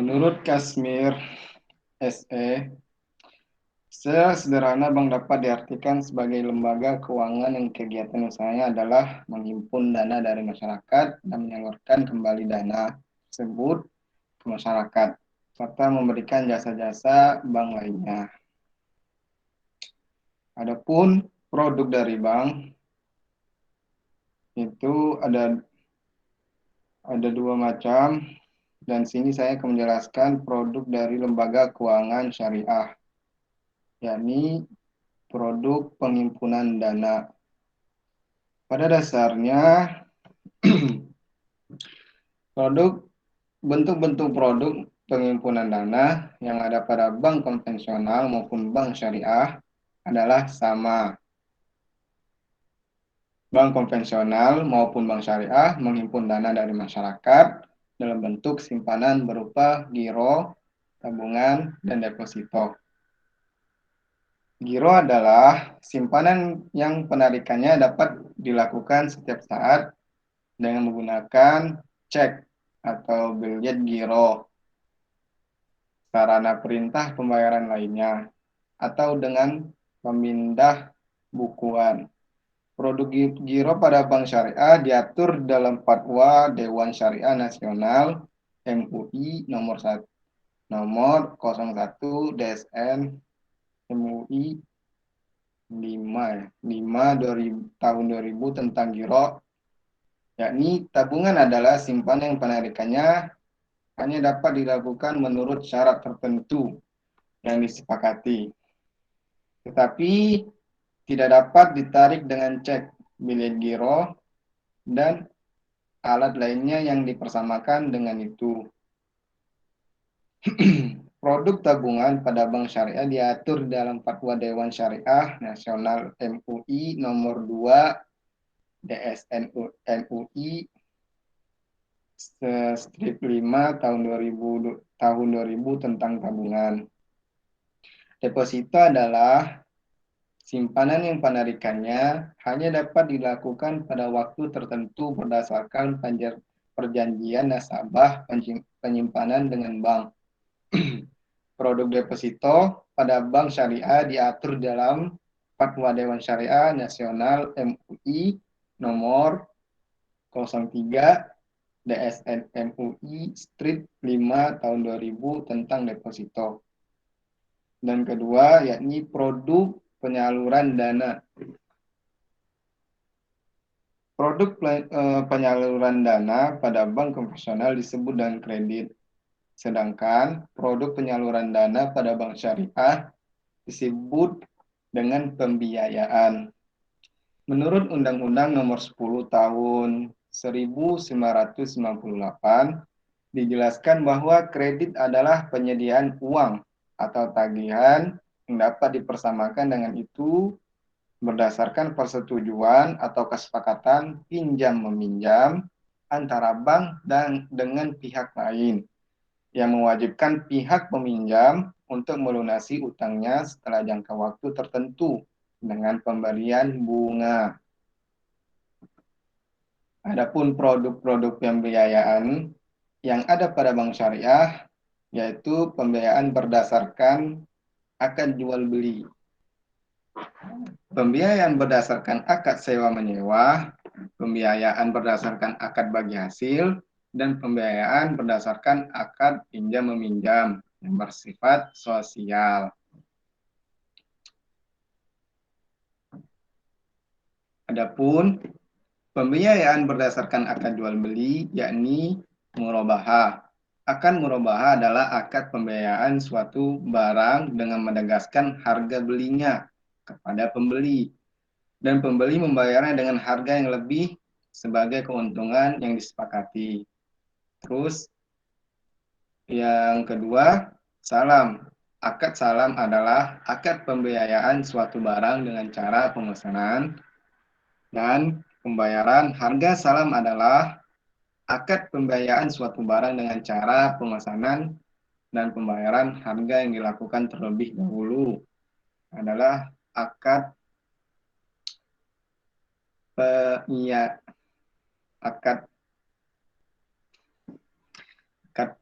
Menurut Kasmir SE, secara sederhana bank dapat diartikan sebagai lembaga keuangan yang kegiatan usahanya adalah menghimpun dana dari masyarakat dan menyalurkan kembali dana tersebut ke masyarakat, serta memberikan jasa-jasa bank lainnya. Adapun produk dari bank itu ada dua macam, dan sini saya akan menjelaskan produk dari lembaga keuangan syariah, yakni produk penghimpunan dana. Pada dasarnya, bentuk-bentuk produk penghimpunan dana yang ada pada bank konvensional maupun bank syariah adalah sama. Bank konvensional maupun bank syariah menghimpun dana dari masyarakat dalam bentuk simpanan berupa giro, tabungan, dan deposito. Giro adalah simpanan yang penarikannya dapat dilakukan setiap saat dengan menggunakan cek atau biljet giro, sarana perintah pembayaran lainnya, atau dengan pemindah bukuan. Produk giro pada bank syariah diatur dalam Fatwa Dewan Syariah Nasional MUI nomor 01 DSN MUI 5 tahun 2000 tentang giro, yakni tabungan adalah simpanan yang penarikannya hanya dapat dilakukan menurut syarat tertentu yang disepakati, tetapi tidak dapat ditarik dengan cek, bilet giro, dan alat lainnya yang dipersamakan dengan itu. Produk tabungan pada bank syariah diatur dalam Fatwa Dewan Syariah Nasional MUI nomor 2 DSN MUI strip 5 tahun 2000 tentang tabungan. Deposito adalah simpanan yang penarikannya hanya dapat dilakukan pada waktu tertentu berdasarkan perjanjian nasabah penyimpanan dengan bank. Produk deposito pada bank syariah diatur dalam Fatwa Dewan Syariah Nasional MUI nomor 03 DSN MUI strip 5 tahun 2000 tentang deposito. Dan kedua, yakni produk penyaluran dana. Produk penyaluran dana pada bank konvensional disebut dengan kredit, sedangkan produk penyaluran dana pada bank syariah disebut dengan pembiayaan. Menurut Undang-Undang Nomor 10 Tahun 1998, dijelaskan bahwa kredit adalah penyediaan uang atau tagihan yang dapat dipersamakan dengan itu berdasarkan persetujuan atau kesepakatan pinjam-meminjam antara bank dan dengan pihak lain, yang mewajibkan pihak peminjam untuk melunasi utangnya setelah jangka waktu tertentu dengan pemberian bunga. Adapun produk-produk pembiayaan yang ada pada bank syariah yaitu pembiayaan berdasarkan akad jual beli, pembiayaan berdasarkan akad sewa menyewa, pembiayaan berdasarkan akad bagi hasil, dan pembiayaan berdasarkan akad pinjam meminjam yang bersifat sosial. Adapun pembiayaan berdasarkan akad jual beli yakni murabahah. Akad murabahah adalah akad pembiayaan suatu barang dengan menegaskan harga belinya kepada pembeli, dan pembeli membayarnya dengan harga yang lebih sebagai keuntungan yang disepakati. Terus yang kedua, salam. Akad salam adalah akad pembiayaan suatu barang dengan cara pemesanan dan pembayaran. Harga salam adalah akad pembiayaan suatu barang dengan cara pemesanan dan pembayaran harga yang dilakukan terlebih dahulu adalah akad akad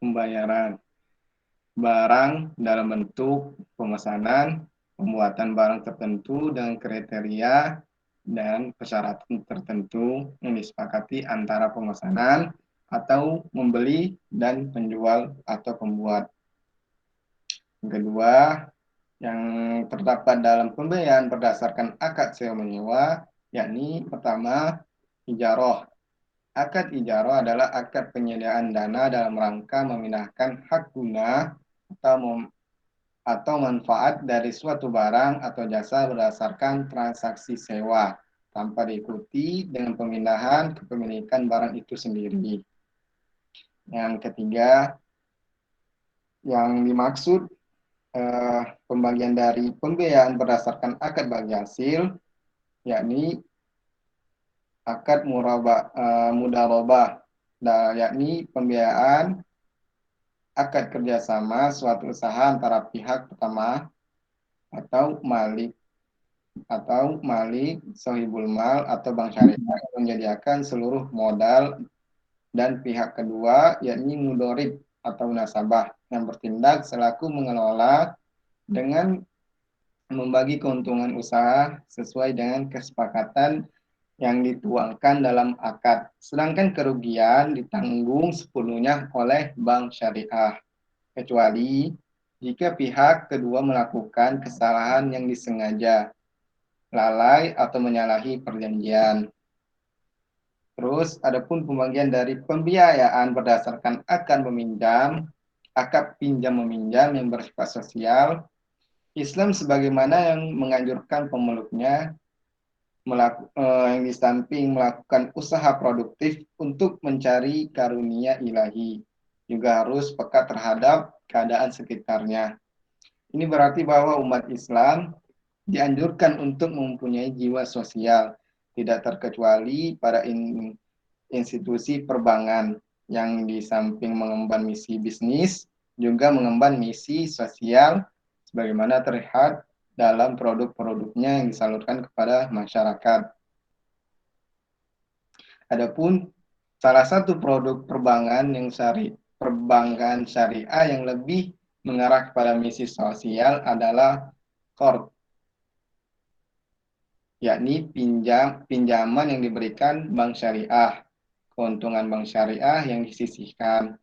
pembayaran. barang dalam bentuk pemesanan, pembuatan barang tertentu dengan kriteria dan persyaratan tertentu yang disepakati antara pemesanan atau membeli dan penjual atau pembuat. Yang kedua, yang terdapat dalam pembiayaan berdasarkan akad sewa menyewa, yakni pertama, ijaroh. Akad ijaroh adalah akad penyediaan dana dalam rangka memindahkan hak guna atau manfaat dari suatu barang atau jasa berdasarkan transaksi sewa tanpa diikuti dengan pemindahan kepemilikan barang itu sendiri. Yang ketiga, yang dimaksud pembagian dari pembiayaan berdasarkan akad bagi hasil, yakni akad mudharabah, yakni pembiayaan akad kerjasama suatu usaha antara pihak pertama atau malik sohibul mal atau bank syariah yang menyediakan seluruh modal dan pihak kedua yakni mudorib atau nasabah yang bertindak selaku mengelola dengan membagi keuntungan usaha sesuai dengan kesepakatan yang dituangkan dalam akad. Sedangkan kerugian ditanggung sepenuhnya oleh bank syariah, kecuali jika pihak kedua melakukan kesalahan yang disengaja, lalai atau menyalahi perjanjian. Terus, adapun pembagian dari pembiayaan berdasarkan akad meminjam, akad pinjam meminjam yang bersifat sosial, Islam sebagaimana yang menganjurkan pemeluknya yang di samping melakukan usaha produktif untuk mencari karunia ilahi, juga harus peka terhadap keadaan sekitarnya. Ini berarti bahwa umat Islam dianjurkan untuk mempunyai jiwa sosial, tidak terkecuali pada institusi perbankan yang di samping mengemban misi bisnis, juga mengemban misi sosial sebagaimana terlihat dalam produk-produknya yang disalurkan kepada masyarakat. Adapun salah satu produk perbankan syariah yang lebih mengarah kepada misi sosial adalah qard, yakni pinjaman yang diberikan bank syariah, keuntungan bank syariah yang disisihkan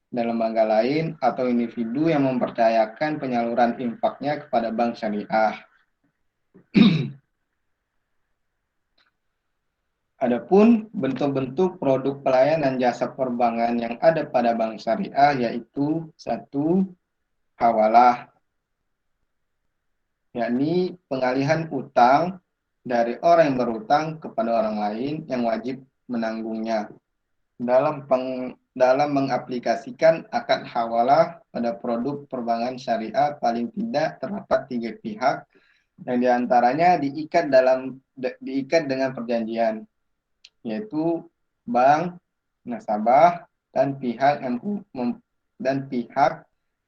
dan lembaga lain atau individu yang mempercayakan penyaluran infaknya kepada bank syariah. Adapun bentuk-bentuk produk pelayanan jasa perbankan yang ada pada bank syariah yaitu satu, hawalah, yakni pengalihan utang dari orang yang berutang kepada orang lain yang wajib menanggungnya. Dalam mengaplikasikan akad hawalah pada produk perbankan syariah paling tidak terdapat 3 pihak yang diantaranya diikat dengan perjanjian, yaitu bank, nasabah, dan pihak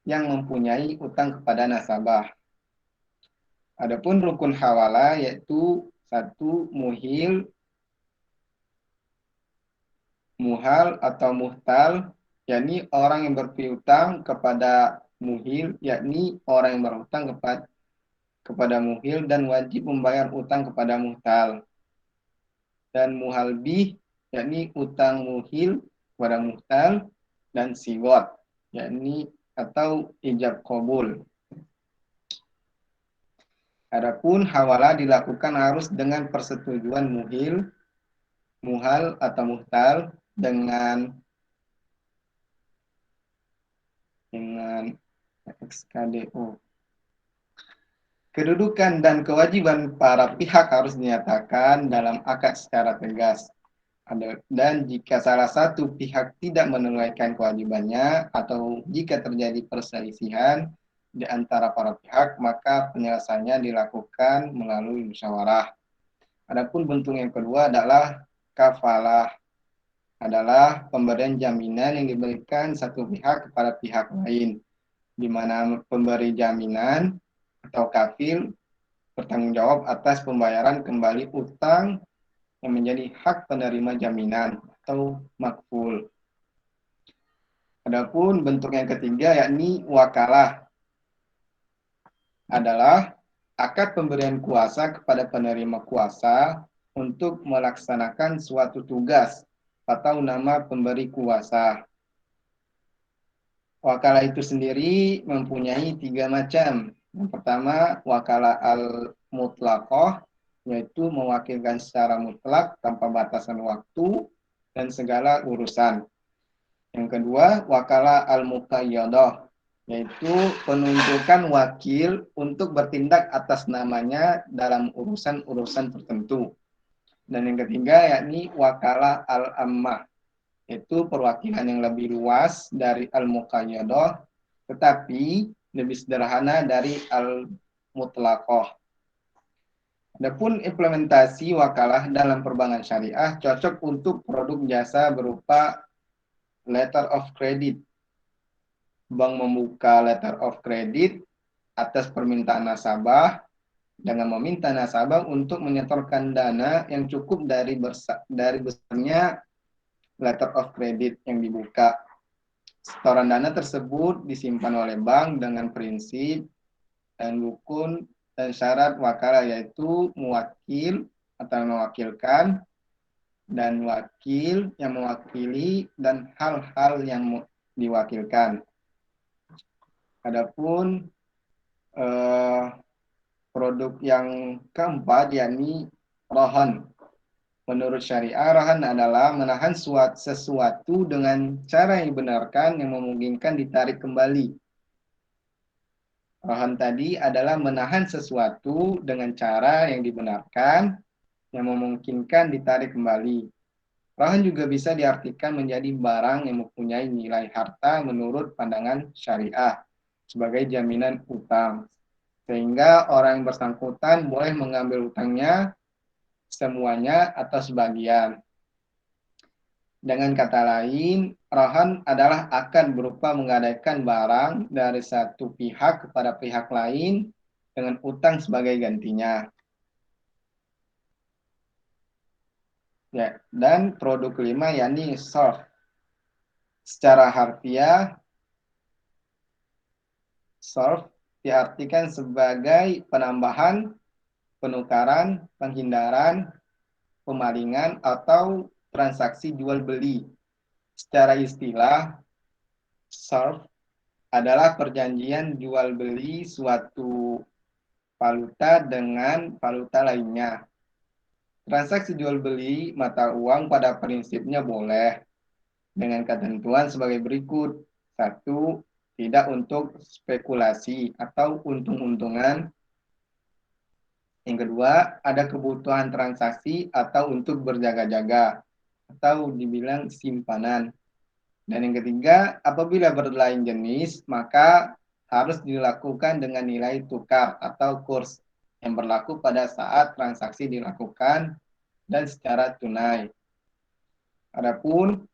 yang mempunyai utang kepada nasabah. Adapun rukun hawalah yaitu satu, muhal atau muhtal, yakni orang yang berpiutang kepada muhil, yakni orang yang berhutang kepada muhil dan wajib membayar utang kepada muhtal. Dan muhalbih, yakni utang muhil kepada muhtal, dan sigot, yakni atau ijab qabul. Adapun hawalah dilakukan harus dengan persetujuan muhal atau muhtal dengan XKDO. Kedudukan dan kewajiban para pihak harus dinyatakan dalam akad secara tegas. Dan jika salah satu pihak tidak menunaikan kewajibannya atau jika terjadi perselisihan di antara para pihak, maka penyelesaiannya dilakukan melalui musyawarah. Adapun bentuk yang kedua adalah kafalah, adalah pemberian jaminan yang diberikan satu pihak kepada pihak lain, di mana pemberi jaminan atau kafil bertanggung jawab atas pembayaran kembali utang yang menjadi hak penerima jaminan atau makful. Adapun bentuk yang ketiga yakni wakalah, adalah akad pemberian kuasa kepada penerima kuasa untuk melaksanakan suatu tugas atau nama pemberi kuasa. Wakalah itu sendiri mempunyai 3 macam. Yang pertama, wakalah al-mutlaqah, yaitu mewakilkan secara mutlak tanpa batasan waktu dan segala urusan. Yang kedua, wakalah al-muqayyadah, yaitu penunjukan wakil untuk bertindak atas namanya dalam urusan-urusan tertentu. Dan yang ketiga, yakni wakalah al-ammah, itu perwakilan yang lebih luas dari al-muqayyadah, tetapi lebih sederhana dari al-mutlaqah. Adapun implementasi wakalah dalam perbankan syariah cocok untuk produk jasa berupa letter of credit. Bank membuka letter of credit atas permintaan nasabah dengan meminta nasabah untuk menyetorkan dana yang cukup dari besarnya letter of credit yang dibuka. Setoran dana tersebut disimpan oleh bank dengan prinsip dan rukun dan syarat wakalah, yaitu muwakil atau mewakilkan, dan wakil yang mewakili, dan hal-hal yang diwakilkan. Adapun produk yang keempat yakni rohan. Menurut syariah, rahan adalah menahan sesuatu dengan cara yang dibenarkan yang memungkinkan ditarik kembali. Rahan tadi adalah menahan sesuatu dengan cara yang dibenarkan yang memungkinkan ditarik kembali. Rahan juga bisa diartikan menjadi barang yang mempunyai nilai harta menurut pandangan syariah sebagai jaminan utang. Sehingga orang yang bersangkutan boleh mengambil utangnya semuanya atau sebagian. Dengan kata lain, rahan adalah akad berupa menggadaikan barang dari satu pihak kepada pihak lain dengan utang sebagai gantinya. Ya, dan produk kelima yakni sarf. Secara harfiah, sarf diartikan sebagai penambahan, penukaran, penghindaran, pemalingan, atau transaksi jual beli. Secara istilah, sarf adalah perjanjian jual beli suatu valuta dengan valuta lainnya. Transaksi jual beli mata uang pada prinsipnya boleh dengan ketentuan sebagai berikut. 1. Tidak untuk spekulasi atau untung-untungan. Yang kedua, ada kebutuhan transaksi atau untuk berjaga-jaga atau dibilang simpanan. Dan yang ketiga, apabila berlain jenis, maka harus dilakukan dengan nilai tukar atau kurs yang berlaku pada saat transaksi dilakukan dan secara tunai. Adapun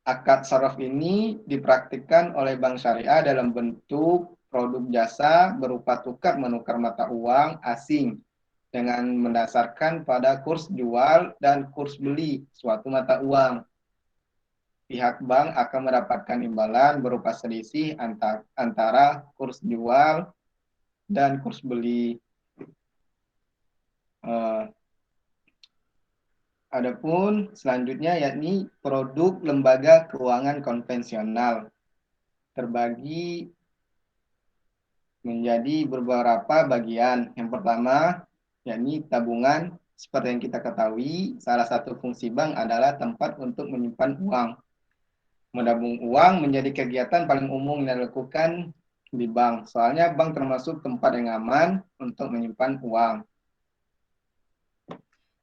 akad saraf ini dipraktikkan oleh bank syariah dalam bentuk produk jasa berupa tukar menukar mata uang asing dengan mendasarkan pada kurs jual dan kurs beli suatu mata uang. Pihak bank akan mendapatkan imbalan berupa selisih antara kurs jual dan kurs beli. Adapun selanjutnya yakni produk lembaga keuangan konvensional, terbagi menjadi beberapa bagian. Yang pertama yakni tabungan. Seperti yang kita ketahui, salah satu fungsi bank adalah tempat untuk menyimpan uang. Menabung uang menjadi kegiatan paling umum yang dilakukan di bank. Soalnya bank termasuk tempat yang aman untuk menyimpan uang.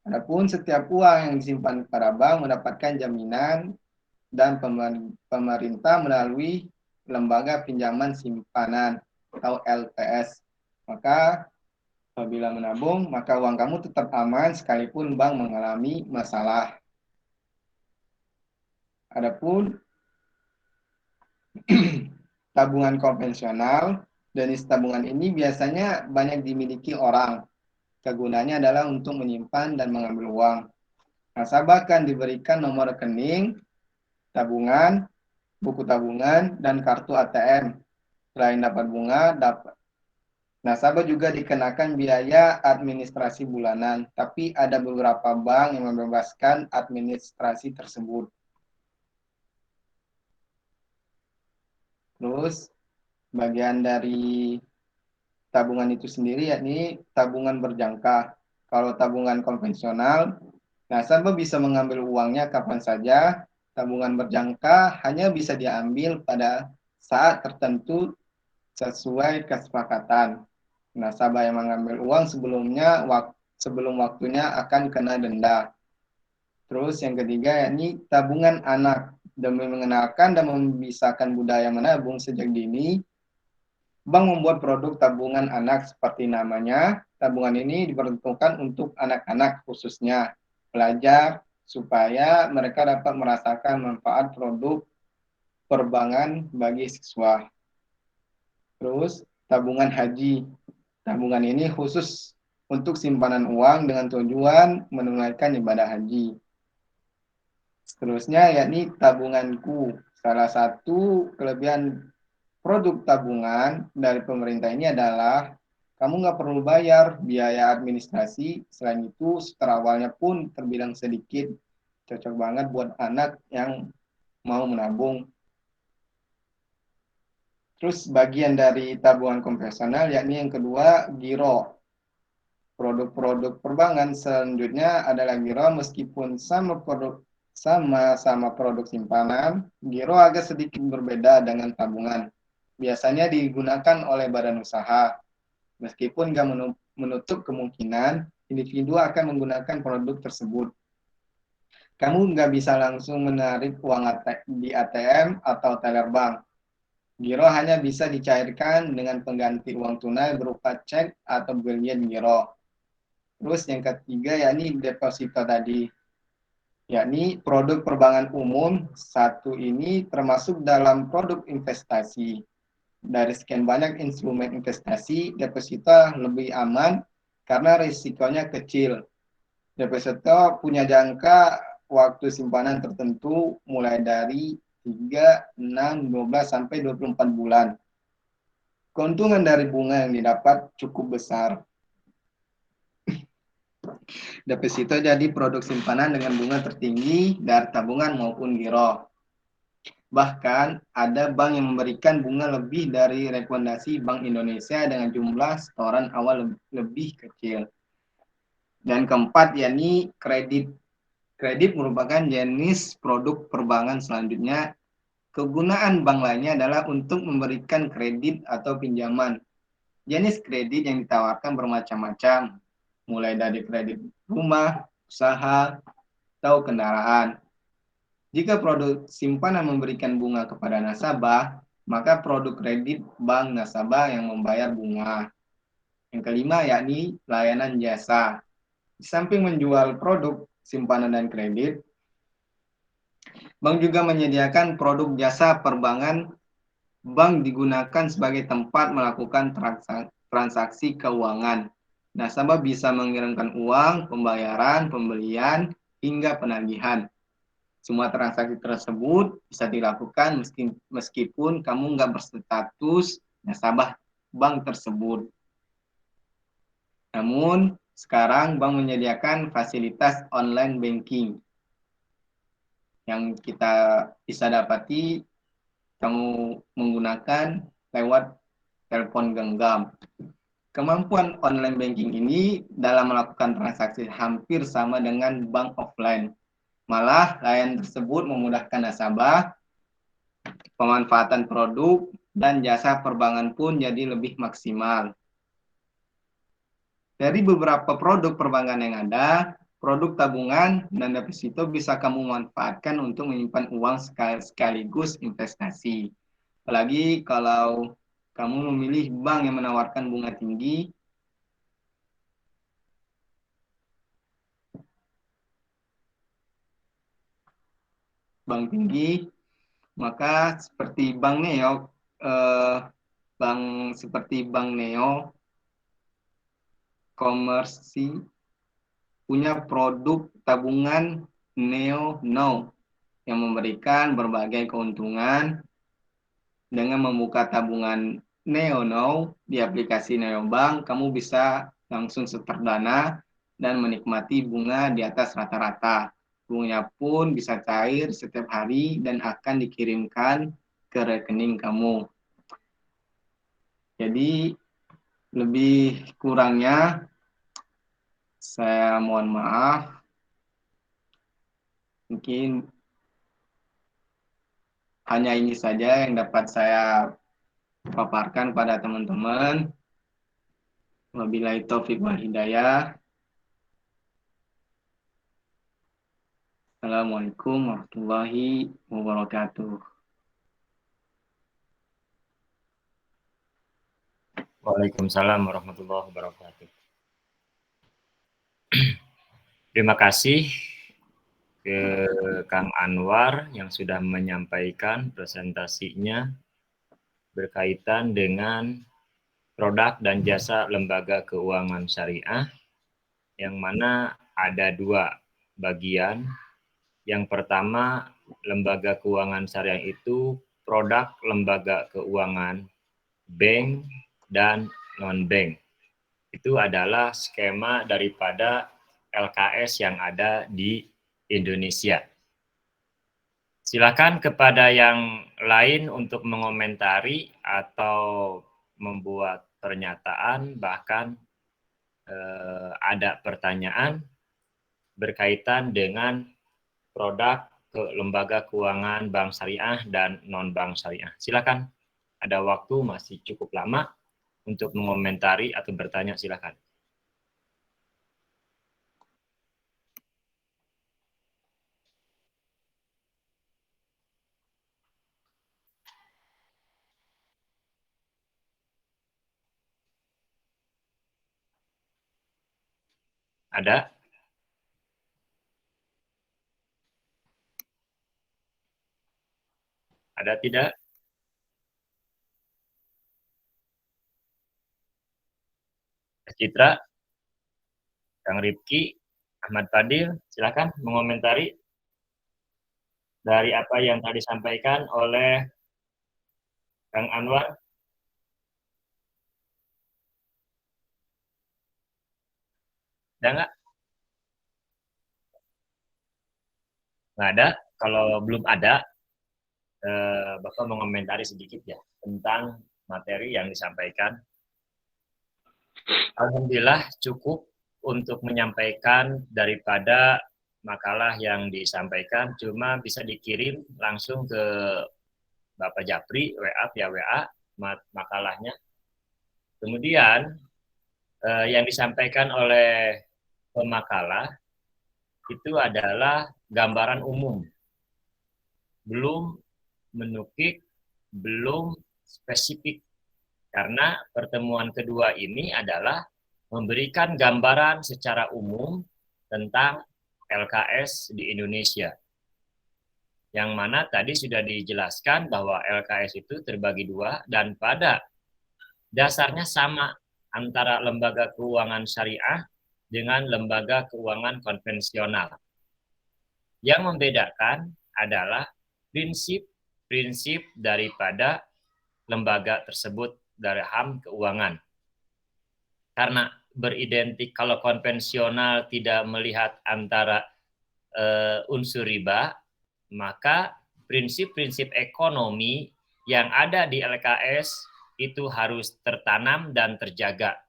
Adapun setiap uang yang disimpan pada bank mendapatkan jaminan dan pemerintah melalui lembaga pinjaman simpanan atau LPS. Maka apabila menabung, maka uang kamu tetap aman sekalipun bank mengalami masalah. Adapun tabungan konvensional, jenis tabungan ini biasanya banyak dimiliki orang. Kegunaannya adalah untuk menyimpan dan mengambil uang. Nasabah akan diberikan nomor rekening tabungan buku tabungan, dan kartu ATM. Selain dapat bunga, nasabah juga dikenakan biaya administrasi bulanan, tapi ada beberapa bank yang membebaskan administrasi tersebut. Terus, bagian dari tabungan itu sendiri yakni tabungan berjangka. Kalau tabungan konvensional, nasabah bisa mengambil uangnya kapan saja. Tabungan berjangka hanya bisa diambil pada saat tertentu sesuai kesepakatan. Nasabah yang mengambil uang sebelum waktunya akan kena denda. Terus yang ketiga yakni tabungan anak. Demi mengenalkan dan membisarkan budaya menabung sejak dini, bank membuat produk tabungan anak seperti namanya. Tabungan ini diperuntukkan untuk anak-anak khususnya pelajar supaya mereka dapat merasakan manfaat produk perbankan bagi siswa. Terus tabungan haji. Tabungan ini khusus untuk simpanan uang dengan tujuan menunaikan ibadah haji. Seterusnya yakni tabunganku. Salah satu kelebihan produk tabungan dari pemerintah ini adalah kamu nggak perlu bayar biaya administrasi. Selain itu, setelah awalnya pun terbilang sedikit. Cocok banget buat anak yang mau menabung. Terus bagian dari tabungan konvensional yakni yang kedua giro. Produk-produk perbankan selanjutnya adalah giro meskipun sama-sama produk simpanan, giro agak sedikit berbeda dengan tabungan. Biasanya digunakan oleh badan usaha. Meskipun nggak menutup kemungkinan individu akan menggunakan produk tersebut. Kamu nggak bisa langsung menarik uang di ATM atau teller bank. Giro hanya bisa dicairkan dengan pengganti uang tunai berupa cek atau berlian giro. Terus yang ketiga yakni deposito tadi, yakni produk perbankan umum. Satu ini termasuk dalam produk investasi. Dari sekian banyak instrumen investasi, deposito lebih aman karena risikonya kecil. Deposito punya jangka waktu simpanan tertentu mulai dari 3, 6, 12, sampai 24 bulan. Keuntungan dari bunga yang didapat cukup besar. Deposito jadi produk simpanan dengan bunga tertinggi dari tabungan maupun giro. Bahkan ada bank yang memberikan bunga lebih dari rekomendasi Bank Indonesia dengan jumlah setoran awal lebih kecil. Dan keempat yakni kredit. Kredit merupakan jenis produk perbankan selanjutnya. Kegunaan bank lainnya adalah untuk memberikan kredit atau pinjaman. Jenis kredit yang ditawarkan bermacam-macam, mulai dari kredit rumah, usaha, atau kendaraan. Jika produk simpanan memberikan bunga kepada nasabah, maka produk kredit bank nasabah yang membayar bunga. Yang kelima yakni layanan jasa. Di samping menjual produk simpanan dan kredit, bank juga menyediakan produk jasa perbankan. Bank digunakan sebagai tempat melakukan transaksi keuangan. Nasabah bisa mengirimkan uang, pembayaran, pembelian, hingga penagihan. Semua transaksi tersebut bisa dilakukan meskipun kamu nggak berstatus nasabah bank tersebut. Namun, sekarang bank menyediakan fasilitas online banking yang kita bisa dapati kamu menggunakan lewat telepon genggam. Kemampuan online banking ini dalam melakukan transaksi hampir sama dengan bank offline. Malah, layanan tersebut memudahkan nasabah, pemanfaatan produk, dan jasa perbankan pun jadi lebih maksimal. Dari beberapa produk perbankan yang ada, produk tabungan dan deposito bisa kamu manfaatkan untuk menyimpan uang sekaligus investasi. Apalagi kalau kamu memilih bank yang menawarkan bunga tinggi, maka seperti Bank Neo, bank seperti Bank Neo, Komersi punya produk tabungan Neo Now yang memberikan berbagai keuntungan. Dengan membuka tabungan NeoNow di aplikasi Neobank, kamu bisa langsung setor dana dan menikmati bunga di atas rata-rata. Bunganya pun bisa cair setiap hari dan akan dikirimkan ke rekening kamu. Jadi lebih kurangnya saya mohon maaf. Mungkin hanya ini saja yang dapat saya paparkan pada teman-teman. Wabillahi taufik wal hidayah. Assalamualaikum warahmatullahi wabarakatuh. Waalaikumsalam warahmatullahi wabarakatuh. Terima kasih ke Kang Anwar yang sudah menyampaikan presentasinya berkaitan dengan produk dan jasa lembaga keuangan syariah, yang mana ada dua bagian. Yang pertama, lembaga keuangan syariah itu produk lembaga keuangan bank dan non-bank. Itu adalah skema daripada LKS yang ada di Indonesia. Silakan kepada yang lain untuk mengomentari atau membuat pernyataan, bahkan ada pertanyaan berkaitan dengan produk ke lembaga keuangan bank syariah dan non-bank syariah. Silakan, ada waktu masih cukup lama untuk mengomentari atau bertanya, silakan. Ada? Ada tidak? Citra, Kang Rifki, Ahmad Fadil, silakan mengomentari dari apa yang tadi disampaikan oleh Kang Anwar. Ada nggak? Nggak ada. Kalau belum ada, Bapak mengomentari sedikit ya tentang materi yang disampaikan. Alhamdulillah cukup untuk menyampaikan daripada makalah yang disampaikan, cuma bisa dikirim langsung ke Bapak Japri, WA via WA makalahnya. Kemudian yang disampaikan oleh pemakalah itu adalah gambaran umum, belum menukik, belum spesifik. Karena pertemuan kedua ini adalah memberikan gambaran secara umum tentang LKS di Indonesia. Yang mana tadi sudah dijelaskan bahwa LKS itu terbagi dua dan pada dasarnya sama antara lembaga keuangan syariah dengan lembaga keuangan konvensional. Yang membedakan adalah prinsip-prinsip daripada lembaga tersebut dari HAM keuangan. Karena beridentik, kalau konvensional tidak melihat antara unsur riba, maka prinsip-prinsip ekonomi yang ada di LKS itu harus tertanam dan terjaga.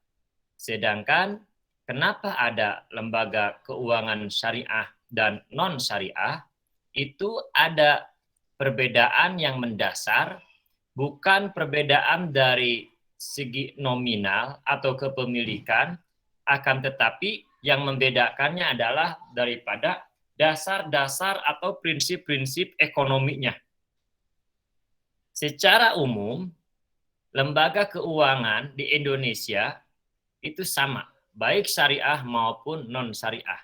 Sedangkan kenapa ada lembaga keuangan syariah dan non-syariah, itu ada perbedaan yang mendasar, bukan perbedaan dari segi nominal atau kepemilikan, akan tetapi yang membedakannya adalah daripada dasar-dasar atau prinsip-prinsip ekonominya. Secara umum, lembaga keuangan di Indonesia itu sama, baik syariah maupun non-syariah.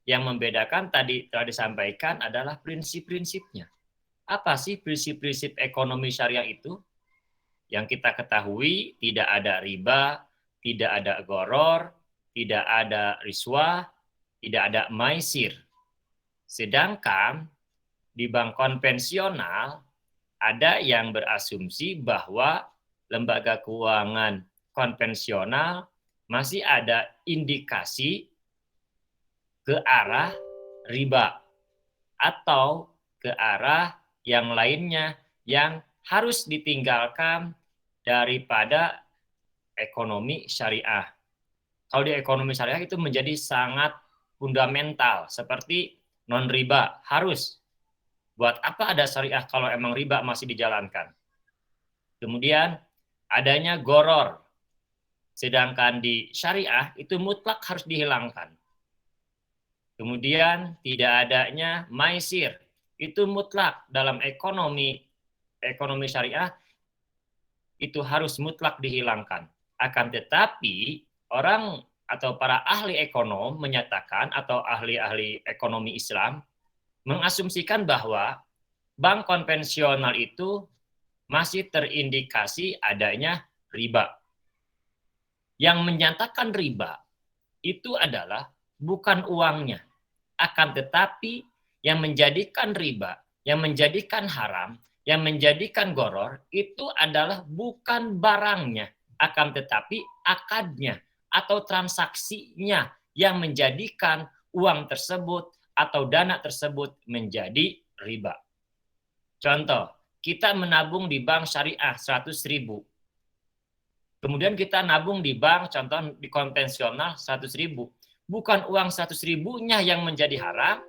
Yang membedakan tadi telah disampaikan adalah prinsip-prinsipnya. Apa sih prinsip-prinsip ekonomi syariah itu? Yang kita ketahui tidak ada riba, tidak ada gharar, tidak ada riswah, tidak ada maisir. Sedangkan di bank konvensional ada yang berasumsi bahwa lembaga keuangan konvensional masih ada indikasi ke arah riba atau ke arah yang lainnya yang harus ditinggalkan daripada ekonomi syariah. Kalau di ekonomi syariah itu menjadi sangat fundamental, seperti non-riba harus. Buat apa ada syariah kalau emang riba masih dijalankan? Kemudian adanya goror, sedangkan di syariah itu mutlak harus dihilangkan. Kemudian tidak adanya maisir, itu mutlak dalam ekonomi syariah itu harus mutlak dihilangkan. Akan tetapi orang atau para ahli ekonom menyatakan, atau ahli-ahli ekonomi Islam mengasumsikan bahwa bank konvensional itu masih terindikasi adanya riba. Yang menyatakan riba itu adalah bukan uangnya, akan tetapi yang menjadikan riba, yang menjadikan haram, yang menjadikan goror itu adalah bukan barangnya, akan tetapi akadnya atau transaksinya yang menjadikan uang tersebut atau dana tersebut menjadi riba. Contoh, kita menabung di bank syariah 100.000. Kemudian kita nabung di bank, contoh di konvensional 100.000. Bukan uang 100.000-nya yang menjadi haram.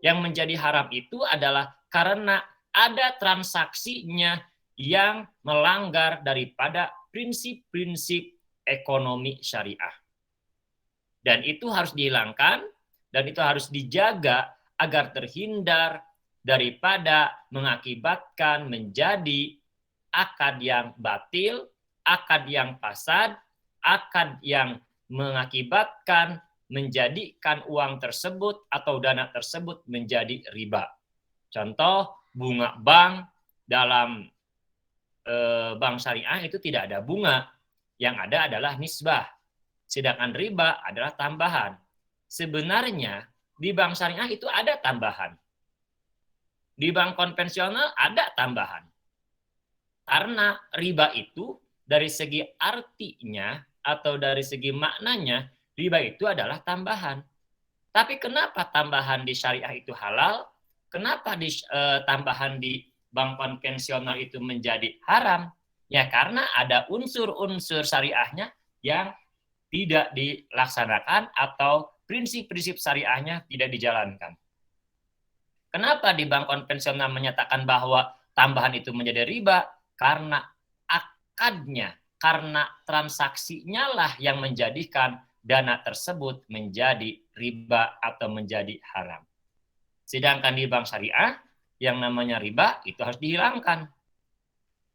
Yang menjadi haram itu adalah karena ada transaksinya yang melanggar daripada prinsip-prinsip ekonomi syariah. Dan itu harus dihilangkan, dan itu harus dijaga agar terhindar daripada mengakibatkan menjadi akad yang batil, akad yang fasad, akad yang mengakibatkan menjadikan uang tersebut atau dana tersebut menjadi riba. Contoh, bunga bank dalam bank syariah itu tidak ada bunga, yang ada adalah nisbah. Sedangkan riba adalah tambahan. Sebenarnya di bank syariah itu ada tambahan. Di bank konvensional ada tambahan. Karena riba itu dari segi artinya atau dari segi maknanya, riba itu adalah tambahan. Tapi kenapa tambahan di syariah itu halal? Kenapa tambahan di bank konvensional itu menjadi haram? Ya karena ada unsur-unsur syariahnya yang tidak dilaksanakan atau prinsip-prinsip syariahnya tidak dijalankan. Kenapa di bank konvensional menyatakan bahwa tambahan itu menjadi riba? Karena akadnya, karena transaksinya lah yang menjadikan dana tersebut menjadi riba atau menjadi haram. Sedangkan di bank syariah, yang namanya riba itu harus dihilangkan.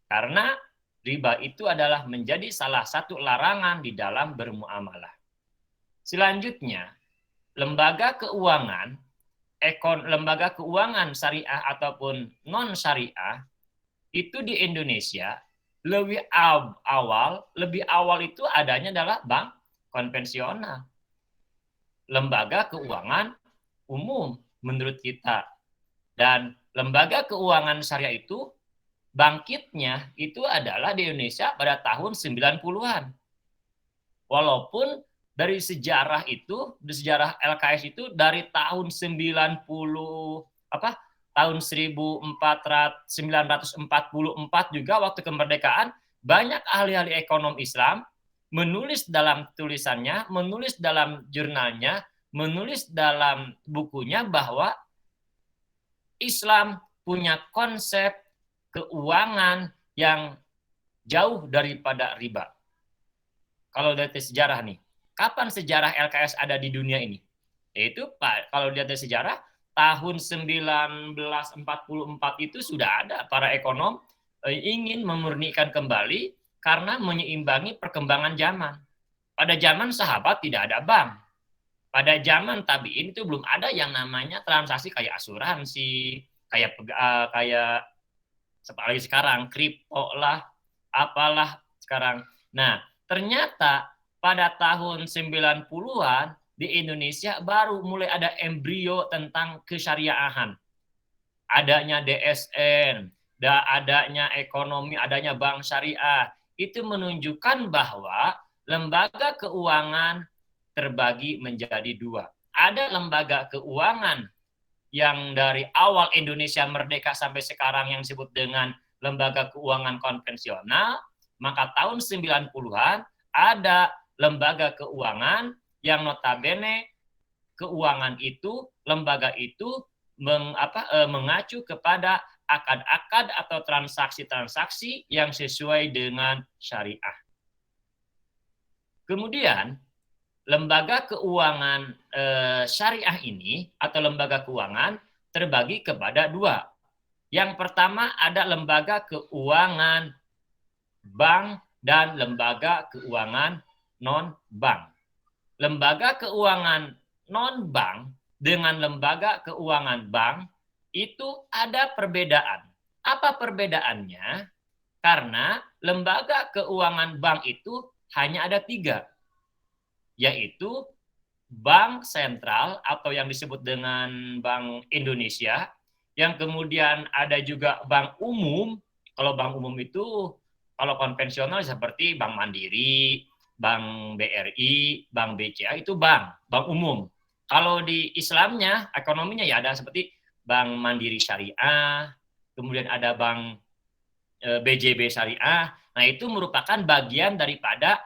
Karena riba itu adalah menjadi salah satu larangan di dalam bermuamalah. Selanjutnya, lembaga keuangan syariah ataupun non syariah itu di Indonesia lebih awal itu adanya adalah bank konvensional, lembaga keuangan umum menurut kita. Dan lembaga keuangan syariah itu bangkitnya itu adalah di Indonesia pada tahun 90-an. Walaupun dari sejarah itu, di sejarah LKS itu dari tahun 1944 juga waktu kemerdekaan, banyak ahli-ahli ekonom Islam menulis dalam tulisannya, menulis dalam jurnalnya, menulis dalam bukunya bahwa Islam punya konsep keuangan yang jauh daripada riba. Kalau dari sejarah nih, kapan sejarah LKS ada di dunia ini? Yaitu kalau lihat dari sejarah, tahun 1944 itu sudah ada para ekonom ingin memurnikan kembali karena menyeimbangi perkembangan zaman. Pada zaman sahabat tidak ada bank. Pada zaman tabi'in itu belum ada yang namanya transaksi kayak asuransi, kayak apalagi sekarang kripto lah, apalah sekarang. Nah, ternyata pada tahun 90-an di Indonesia baru mulai ada embrio tentang kesyariahan. adanya DSN, adanya ekonomi, adanya bank syariah, itu menunjukkan bahwa lembaga keuangan terbagi menjadi dua. Ada lembaga keuangan yang dari awal Indonesia merdeka sampai sekarang yang disebut dengan lembaga keuangan konvensional, maka tahun 90-an ada lembaga keuangan yang notabene keuangan itu, lembaga itu mengacu kepada akad-akad atau transaksi-transaksi yang sesuai dengan syariah. Kemudian lembaga keuangan syariah ini atau lembaga keuangan terbagi kepada dua. Yang pertama ada lembaga keuangan bank dan lembaga keuangan non-bank. Lembaga keuangan non-bank dengan lembaga keuangan bank itu ada perbedaan. Apa perbedaannya? Karena lembaga keuangan bank itu hanya ada 3, yaitu Bank Sentral atau yang disebut dengan Bank Indonesia, yang kemudian ada juga bank umum. Kalau bank umum itu kalau konvensional seperti Bank Mandiri, Bank BRI, Bank BCA itu bank umum. Kalau di Islamnya, ekonominya ya ada seperti Bank Mandiri Syariah, kemudian ada Bank BJB Syariah. Nah, itu merupakan bagian daripada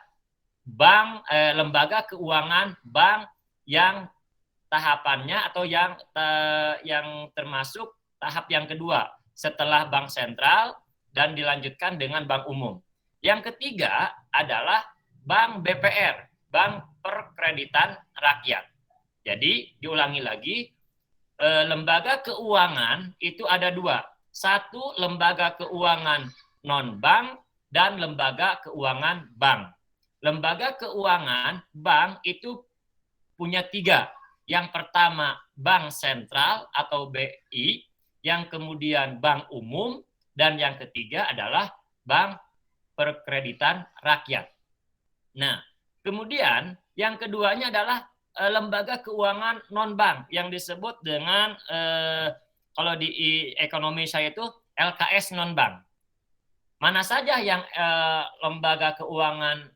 bank lembaga keuangan bank yang tahapannya atau yang termasuk tahap yang kedua setelah bank sentral dan dilanjutkan dengan bank umum. Yang ketiga adalah bank BPR, Bank Perkreditan Rakyat. Jadi diulangi lagi, lembaga keuangan itu ada 2. Satu, lembaga keuangan non-bank dan lembaga keuangan bank. Lembaga keuangan bank itu punya 3. Yang pertama bank sentral atau BI, yang kemudian bank umum, dan yang ketiga adalah bank perkreditan rakyat. Nah, kemudian yang keduanya adalah lembaga keuangan non-bank yang disebut dengan kalau di ekonomi saya itu LKS non-bank. Mana saja yang lembaga keuangan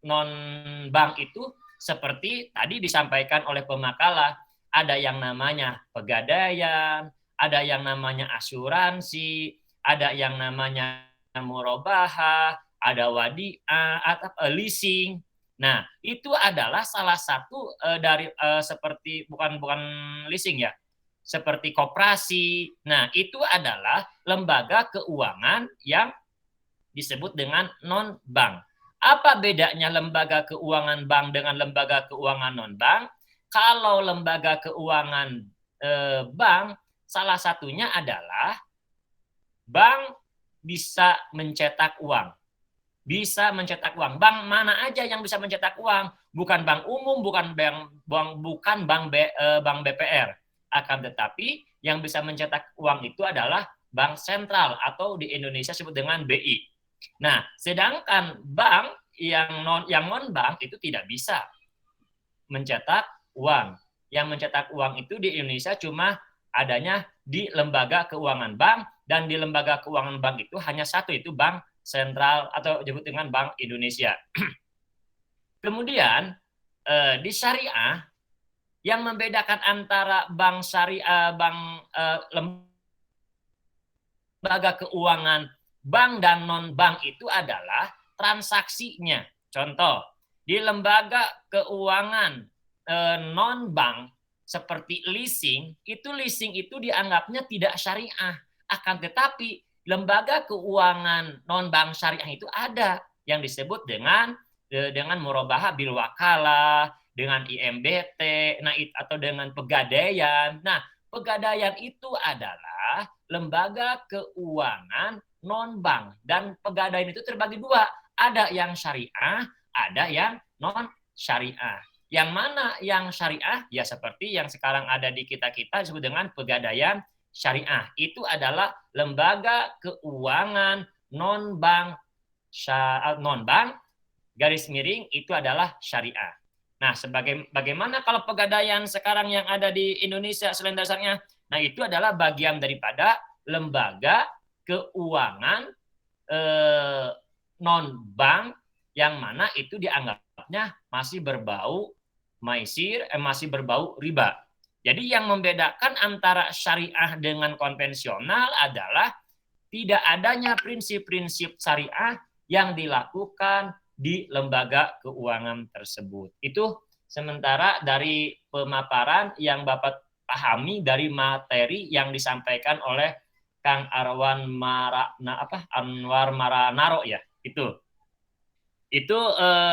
non-bank itu seperti tadi disampaikan oleh pemakalah, ada yang namanya pegadaian, ada yang namanya asuransi, ada yang namanya murabahah, ada wadiah, atau leasing. Nah, itu adalah salah satu dari seperti bukan leasing ya, seperti koperasi. Nah, itu adalah lembaga keuangan yang disebut dengan non-bank. Apa bedanya lembaga keuangan bank dengan lembaga keuangan non-bank? Kalau lembaga keuangan bank, salah satunya adalah bank bisa mencetak uang. Bisa mencetak uang. Bank mana aja yang bisa mencetak uang? Bukan bank umum, bukan bank BPR. Akan tetapi yang bisa mencetak uang itu adalah bank sentral atau di Indonesia disebut dengan BI. Nah, sedangkan bank yang non bank itu tidak bisa mencetak uang. Yang mencetak uang itu di Indonesia cuma adanya di lembaga keuangan bank, dan di lembaga keuangan bank itu hanya satu, itu bank sentral atau disebut dengan Bank Indonesia. Kemudian di syariah yang membedakan antara bank syariah, lembaga keuangan bank dan non-bank itu adalah transaksinya. Contoh, di lembaga keuangan non-bank seperti leasing itu dianggapnya tidak syariah. Akan tetapi lembaga keuangan non-bank syariah itu ada yang disebut dengan murabahah bil wakalah, dengan IMBT, atau dengan pegadaian. Nah, pegadaian itu adalah lembaga keuangan non-bank, dan pegadaian itu terbagi 2, ada yang syariah, ada yang non syariah. Yang mana yang syariah? Ya seperti yang sekarang ada di kita disebut dengan pegadaian syariah. Itu adalah lembaga keuangan non-bank garis miring itu adalah syariah. Nah, bagaimana kalau pegadaian sekarang yang ada di Indonesia selain dasarnya Nah, itu adalah bagian daripada lembaga keuangan non-bank yang mana itu dianggapnya masih berbau maisir, masih berbau riba. Jadi yang membedakan antara syariah dengan konvensional adalah tidak adanya prinsip-prinsip syariah yang dilakukan di lembaga keuangan tersebut. Itu sementara dari pemaparan yang Bapak pahami dari materi yang disampaikan oleh Kang Anwar Maranaro ya, itu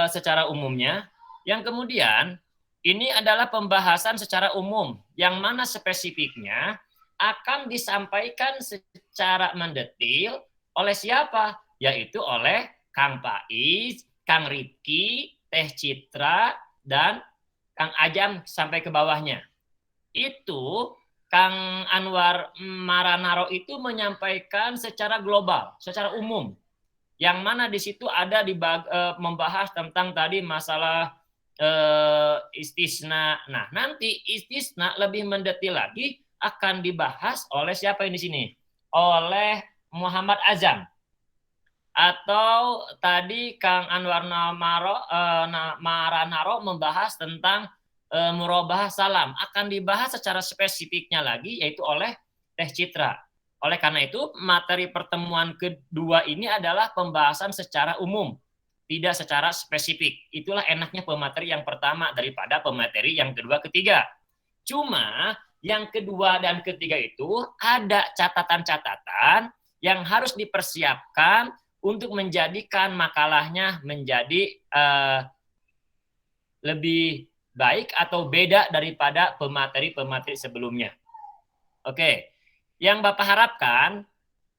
secara umumnya. Yang kemudian ini adalah pembahasan secara umum yang mana spesifiknya akan disampaikan secara mendetil oleh siapa? Yaitu oleh Kang Pais, Kang Rifki, Teh Citra, dan Kang Ajam sampai ke bawahnya. Itu Kang Anwar Maranaro itu menyampaikan secara global, secara umum. Yang mana di situ ada membahas tentang tadi masalah istisna. Nah, nanti istisna lebih mendetil lagi akan dibahas oleh siapa ini di sini? Oleh Muhammad Azam. Atau tadi Kang Anwar Maranaro membahas tentang murabahah salam. Akan dibahas secara spesifiknya lagi yaitu oleh Teh Citra. Oleh karena itu, materi pertemuan kedua ini adalah pembahasan secara umum, tidak secara spesifik. Itulah enaknya pemateri yang pertama daripada pemateri yang kedua, ketiga. Cuma yang kedua dan ketiga itu ada catatan-catatan yang harus dipersiapkan untuk menjadikan makalahnya menjadi lebih baik atau beda daripada pemateri-pemateri sebelumnya. Oke. Yang Bapak harapkan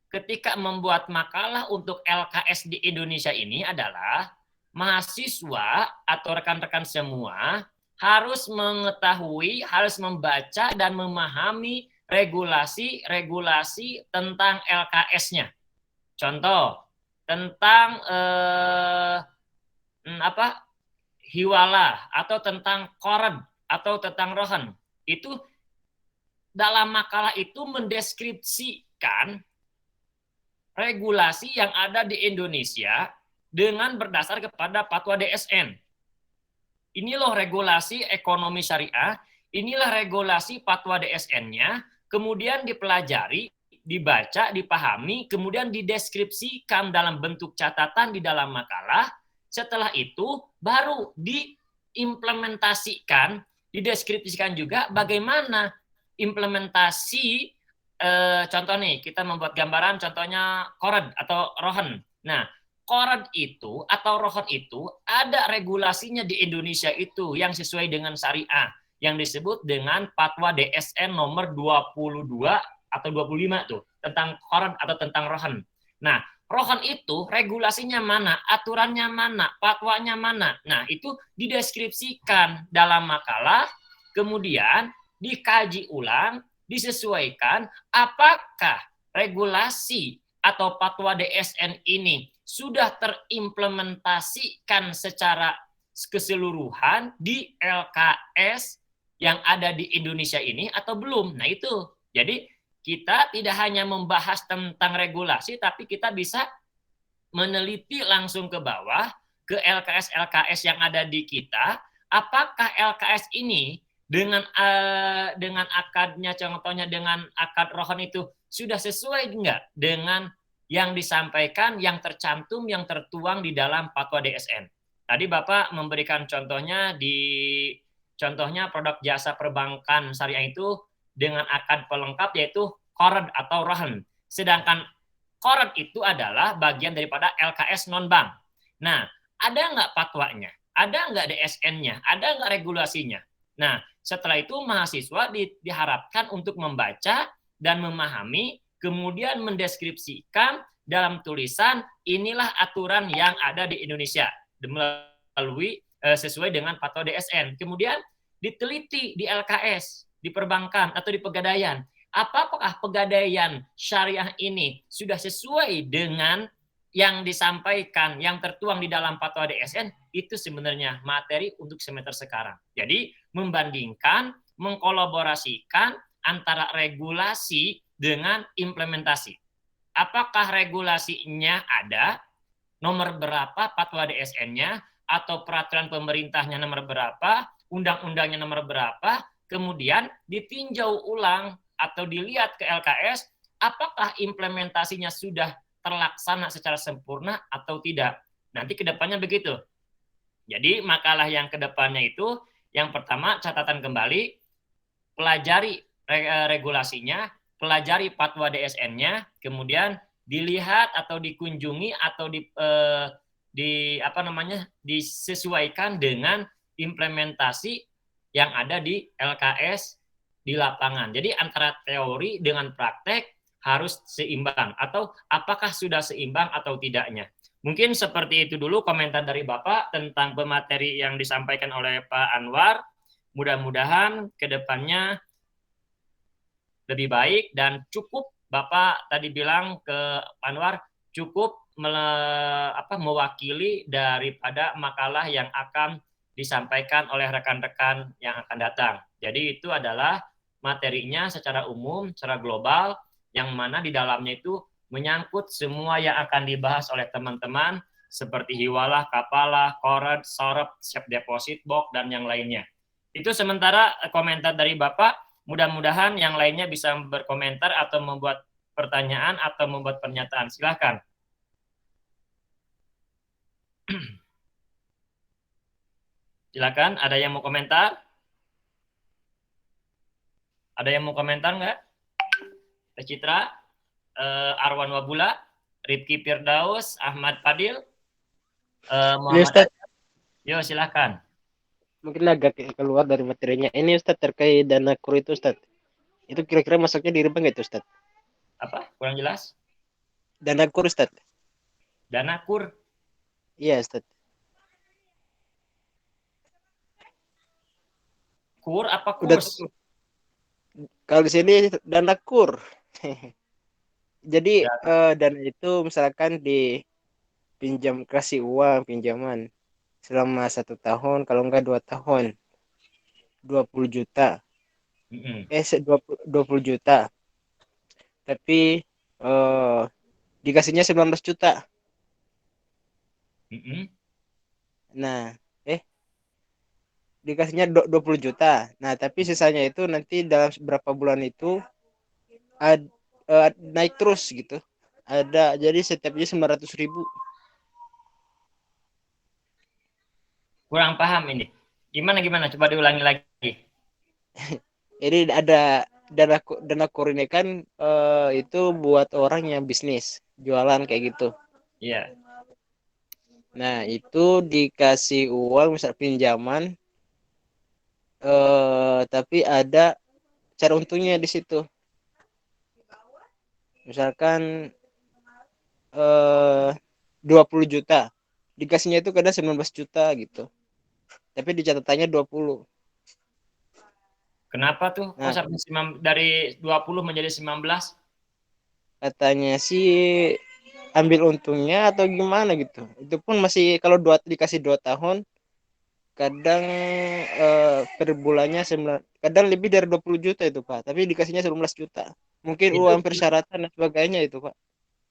ketika membuat makalah untuk LKS di Indonesia ini adalah mahasiswa atau rekan-rekan semua harus mengetahui, harus membaca dan memahami regulasi-regulasi tentang LKS-nya. Contoh, tentang hiwalah atau tentang qard atau tentang rohan. Itu dalam makalah itu mendeskripsikan regulasi yang ada di Indonesia dengan berdasar kepada fatwa DSN. Ini loh regulasi ekonomi syariah, inilah regulasi fatwa DSN-nya, kemudian dipelajari, dibaca, dipahami, kemudian dideskripsikan dalam bentuk catatan di dalam makalah. Setelah itu baru diimplementasikan, dideskripsikan juga bagaimana implementasi. Contoh nih, kita membuat gambaran contohnya qard atau rohan. Nah, qard itu atau rohan itu ada regulasinya di Indonesia itu yang sesuai dengan syariah yang disebut dengan fatwa DSN nomor 22 atau 25 tuh tentang qard atau tentang rohan. Nah, rohan itu regulasinya mana, aturannya mana, fatwanya mana. Nah, itu dideskripsikan dalam makalah, kemudian dikaji ulang, disesuaikan apakah regulasi atau fatwa DSN ini sudah terimplementasikan secara keseluruhan di LKS yang ada di Indonesia ini atau belum. Nah itu, jadi kita tidak hanya membahas tentang regulasi, tapi kita bisa meneliti langsung ke bawah, ke LKS-LKS yang ada di kita, apakah LKS ini dengan akadnya, contohnya dengan akad rohan itu sudah sesuai enggak dengan yang disampaikan, yang tercantum, yang tertuang di dalam fatwa DSN. Tadi Bapak memberikan contohnya contohnya produk jasa perbankan syariah itu dengan akad pelengkap yaitu qard atau rohan. Sedangkan qard itu adalah bagian daripada LKS non-bank. Nah, ada nggak fatwanya? Ada nggak DSN-nya? Ada nggak regulasinya? Nah, setelah itu mahasiswa diharapkan untuk membaca dan memahami, kemudian mendeskripsikan dalam tulisan inilah aturan yang ada di Indonesia melalui sesuai dengan fatwa DSN. Kemudian diteliti di LKS, di perbankan atau di pegadaian. Apakah pegadaian syariah ini sudah sesuai dengan yang disampaikan, yang tertuang di dalam fatwa DSN? Itu sebenarnya materi untuk semester sekarang. Jadi membandingkan, mengkolaborasikan antara regulasi dengan implementasi. Apakah regulasinya ada, nomor berapa fatwa DSN-nya, atau peraturan pemerintahnya nomor berapa, undang-undangnya nomor berapa, kemudian ditinjau ulang atau dilihat ke LKS, apakah implementasinya sudah terlaksana secara sempurna atau tidak. Nanti kedepannya begitu. Jadi makalah yang kedepannya itu, yang pertama catatan kembali, pelajari regulasinya, pelajari fatwa DSN-nya, kemudian dilihat atau dikunjungi atau disesuaikan dengan implementasi yang ada di LKS di lapangan. Jadi antara teori dengan praktek harus seimbang, atau apakah sudah seimbang atau tidaknya. Mungkin seperti itu dulu komentar dari Bapak tentang pemateri yang disampaikan oleh Pak Anwar. Mudah-mudahan ke depannya lebih baik dan cukup. Bapak tadi bilang ke Pak Anwar cukup mewakili daripada makalah yang akan disampaikan oleh rekan-rekan yang akan datang. Jadi itu adalah materinya secara umum, secara global, yang mana di dalamnya itu menyangkut semua yang akan dibahas oleh teman-teman seperti hiwalah, kapalah, korad, sorep, siap deposit box, dan yang lainnya. Itu sementara komentar dari Bapak. Mudah-mudahan yang lainnya bisa berkomentar atau membuat pertanyaan atau membuat pernyataan. Silakan. Silakan, ada yang mau komentar? Ada yang mau komentar nggak? Teh Citra, Arwan Wabula, Rifki Firdaus, Ahmad Fadil, Muhammad. Yo, silakan. Mungkin agak keluar dari materinya. Ini Ustadz terkait dana kur itu Ustadz. Itu kira-kira masuknya di riba nggak itu Ustadz? Apa? Kurang jelas? Dana kur Ustadz. Dana kur? Iya Ustadz. Kur apa kurs? Kalau di sini dana kur. Jadi dana itu misalkan kasih uang pinjaman selama 1 tahun, kalau enggak 2 tahun 20 juta. 20 juta. Tapi dikasihnya 19 juta. Nah, dikasihnya 20 juta. Nah, tapi sisanya itu nanti dalam beberapa bulan itu naik terus gitu. Jadi setiapnya 900.000. Kurang paham ini. Gimana? Coba diulangi lagi. Jadi ada dana kur ini kan itu buat orang yang bisnis, jualan kayak gitu. Iya. Nah, itu dikasih uang misal pinjaman, tapi ada cara untungnya di situ. Misalkan 20 juta. Dikasihnya itu kadang 19 juta gitu. Tapi di catatannya 20. Kenapa tuh? Nah, sampai dari 20 menjadi 19? katanya sih ambil untungnya atau gimana gitu. Itu pun masih kalau dikasih 2 tahun kadang per bulannya kadang lebih dari 20 juta itu Pak, tapi dikasihnya 19 juta. Mungkin uang persyaratan dan sebagainya itu Pak.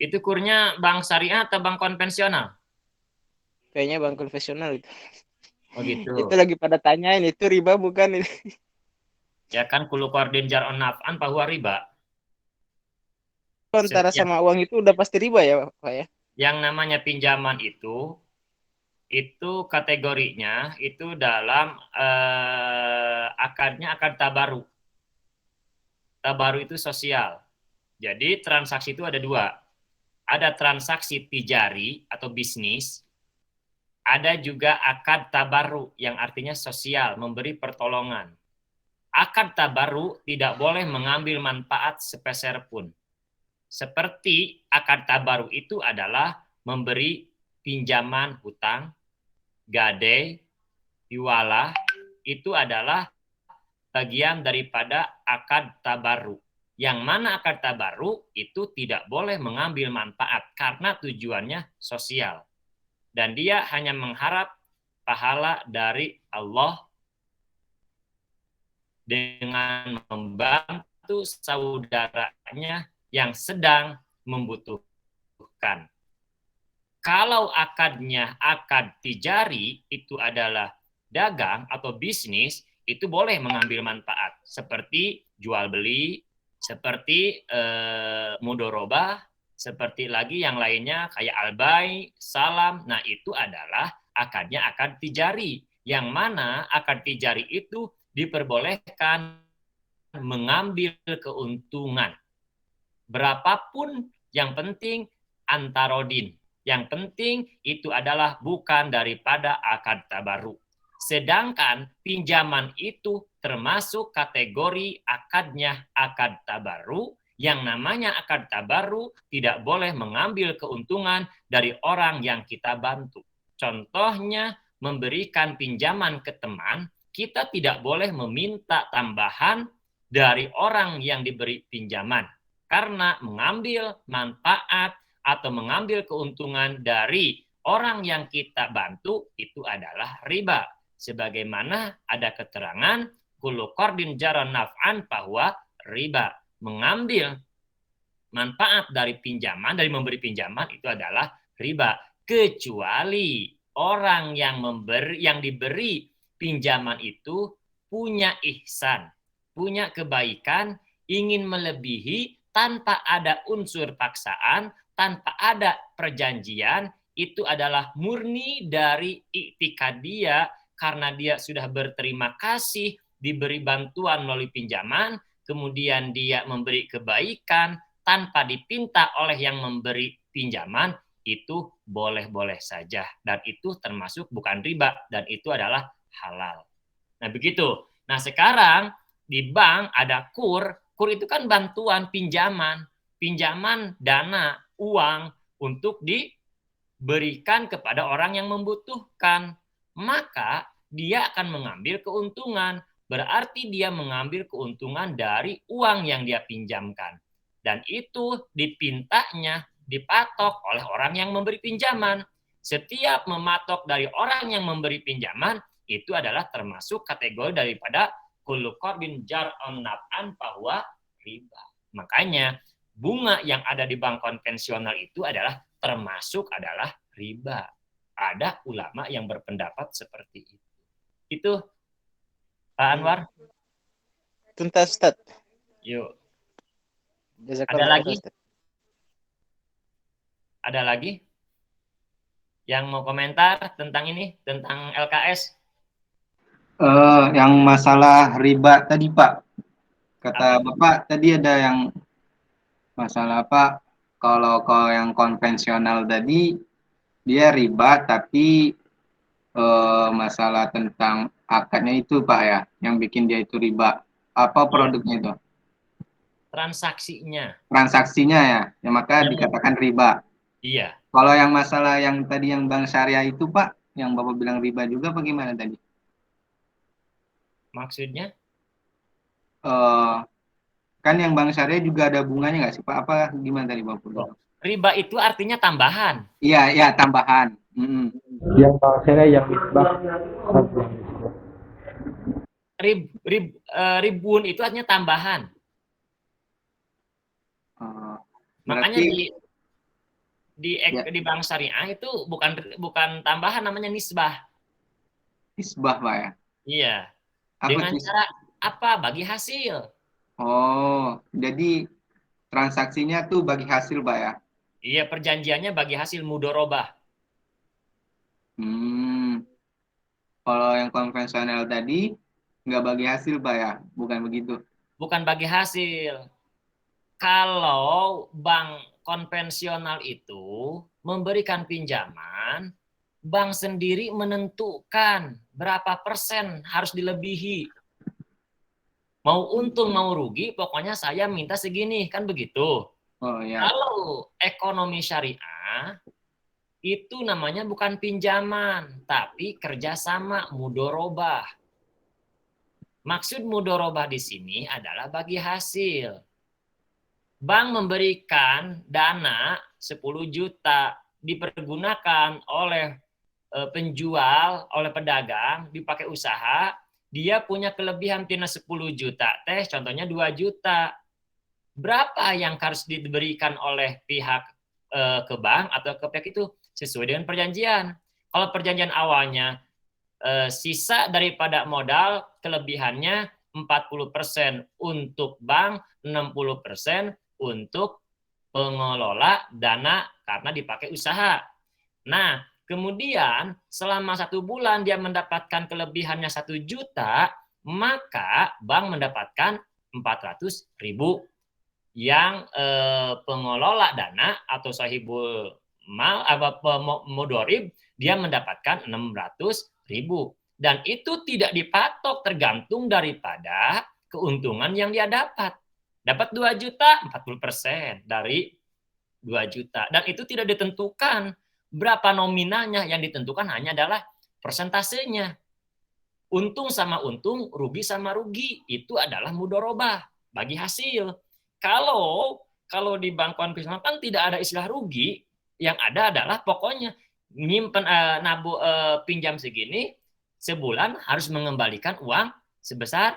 Itu kurnya bank syariah atau bank konvensional? Kayaknya bank konvensional itu. Oh gitu. Itu lagi pada tanyain itu riba bukan ini. Ya kan kulu kordin jar'on naf'an bahwa riba. Antara sama uang itu udah pasti riba ya Pak ya. Yang namanya pinjaman itu kategorinya itu dalam akadnya akad tabaru. Tabaru itu sosial. Jadi transaksi itu ada 2. Ada transaksi tijari atau bisnis, ada juga akad tabaru yang artinya sosial, memberi pertolongan. Akad tabaru tidak boleh mengambil manfaat sepeser pun. Seperti akad tabaru itu adalah memberi pinjaman hutang, gade, hiwalah, itu adalah bagian daripada akad tabaru. Yang mana akad tabaru itu tidak boleh mengambil manfaat karena tujuannya sosial. Dan dia hanya mengharap pahala dari Allah dengan membantu membantu saudaranya yang sedang membutuhkan. Kalau akadnya akad tijari, itu adalah dagang atau bisnis, itu boleh mengambil manfaat seperti jual beli, seperti mudorobah, seperti lagi yang lainnya kayak albay, salam. Nah, itu adalah akadnya akad tijari, yang mana akad tijari itu diperbolehkan mengambil keuntungan berapapun, yang penting antarodin. Yang penting itu adalah bukan daripada akad tabarru. Sedangkan pinjaman itu termasuk kategori akadnya akad tabarru, yang namanya akad tabarru tidak boleh mengambil keuntungan dari orang yang kita bantu. Contohnya, memberikan pinjaman ke teman, kita tidak boleh meminta tambahan dari orang yang diberi pinjaman, karena mengambil manfaat atau mengambil keuntungan dari orang yang kita bantu itu adalah riba. Sebagaimana ada keterangan kullu qardin jara naf'an bahwa riba, mengambil manfaat dari pinjaman, dari memberi pinjaman itu adalah riba, kecuali orang yang diberi pinjaman itu punya ihsan, punya kebaikan, ingin melebihi tanpa ada unsur paksaan, tanpa ada perjanjian, itu adalah murni dari iktikad dia, karena dia sudah berterima kasih diberi bantuan melalui pinjaman, kemudian dia memberi kebaikan tanpa dipinta oleh yang memberi pinjaman, itu boleh-boleh saja, dan itu termasuk bukan riba, dan itu adalah halal. Nah, begitu. Nah, sekarang di bank ada kur itu kan bantuan pinjaman dana, uang untuk diberikan kepada orang yang membutuhkan. Maka dia akan mengambil keuntungan, berarti dia mengambil keuntungan dari uang yang dia pinjamkan. Dan itu dipintanya, dipatok oleh orang yang memberi pinjaman. Setiap mematok dari orang yang memberi pinjaman, itu adalah termasuk kategori daripada kullu qardin jar'an naf'an bahwa riba. Makanya bunga yang ada di bank konvensional itu adalah termasuk adalah riba. Ada ulama yang berpendapat seperti itu. Itu Pak Anwar. Tuntas, Ustaz. Yuk. Jazakallah Ada lagi? Ustaz. Ada lagi yang mau komentar tentang ini, tentang LKS? Yang masalah riba tadi Pak, kata Apa? Bapak tadi ada yang masalah apa? Kalau yang konvensional tadi dia riba, tapi masalah tentang akadnya itu Pak ya, yang bikin dia itu riba. Apa produknya itu? Transaksinya. Transaksinya ya, maka Yang, dikatakan riba. iya. Kalau yang masalah yang tadi yang bank syariah itu Pak, yang Bapak bilang riba juga bagaimana tadi? Maksudnya? Kan yang bank syariah juga ada bunganya nggak sih Pak? Apa gimana tadi Bapak bilang? Riba itu artinya tambahan. Iya, iya tambahan. Yang bank syariah yang misbah. Ribuan itu artinya tambahan. Makanya Berarti di bank syariah itu bukan tambahan, namanya nisbah. nisbah Pak ya? Iya. Apa Dengan sih? cara apa? Bagi hasil. Oh, jadi transaksinya tuh bagi hasil Pak ya? Iya, perjanjiannya bagi hasil mudorobah. Kalau yang konvensional tadi nggak bagi hasil Pak ya? Bukan begitu? Bukan bagi hasil. Kalau bank konvensional itu memberikan pinjaman, bank sendiri menentukan berapa persen harus dilebihi. Mau untung, mau rugi, pokoknya saya minta segini, kan begitu. Oh ya. Kalau ekonomi syariah, itu namanya bukan pinjaman, tapi kerjasama mudorobah. Maksud mudorobah di sini adalah bagi hasil. Bank memberikan dana 10 juta, dipergunakan oleh penjual, oleh pedagang, dipakai usaha, dia punya kelebihan tina 10 juta teh, contohnya 2 juta. Berapa yang harus diberikan oleh pihak ke bank atau ke pihak itu sesuai dengan perjanjian. Kalau perjanjian awalnya sisa daripada modal kelebihannya 40% untuk bank, 60% untuk pengelola dana karena dipakai usaha. Nah, kemudian selama 1 bulan dia mendapatkan kelebihannya 1 juta, maka bank mendapatkan 400.000 yang pengelola dana atau sahibul mal atau mudorib dia mendapatkan 600.000 dan itu tidak dipatok tergantung daripada keuntungan yang dia dapat. Dapat 2 juta 40% dari 2 juta dan itu tidak ditentukan berapa nominalnya, yang ditentukan hanya adalah persentasenya. Untung sama untung, rugi sama rugi, itu adalah mudorobah bagi hasil. Kalau di bank konvensional kan tidak ada istilah rugi, yang ada adalah pokoknya nyimpen pinjam segini, sebulan harus mengembalikan uang sebesar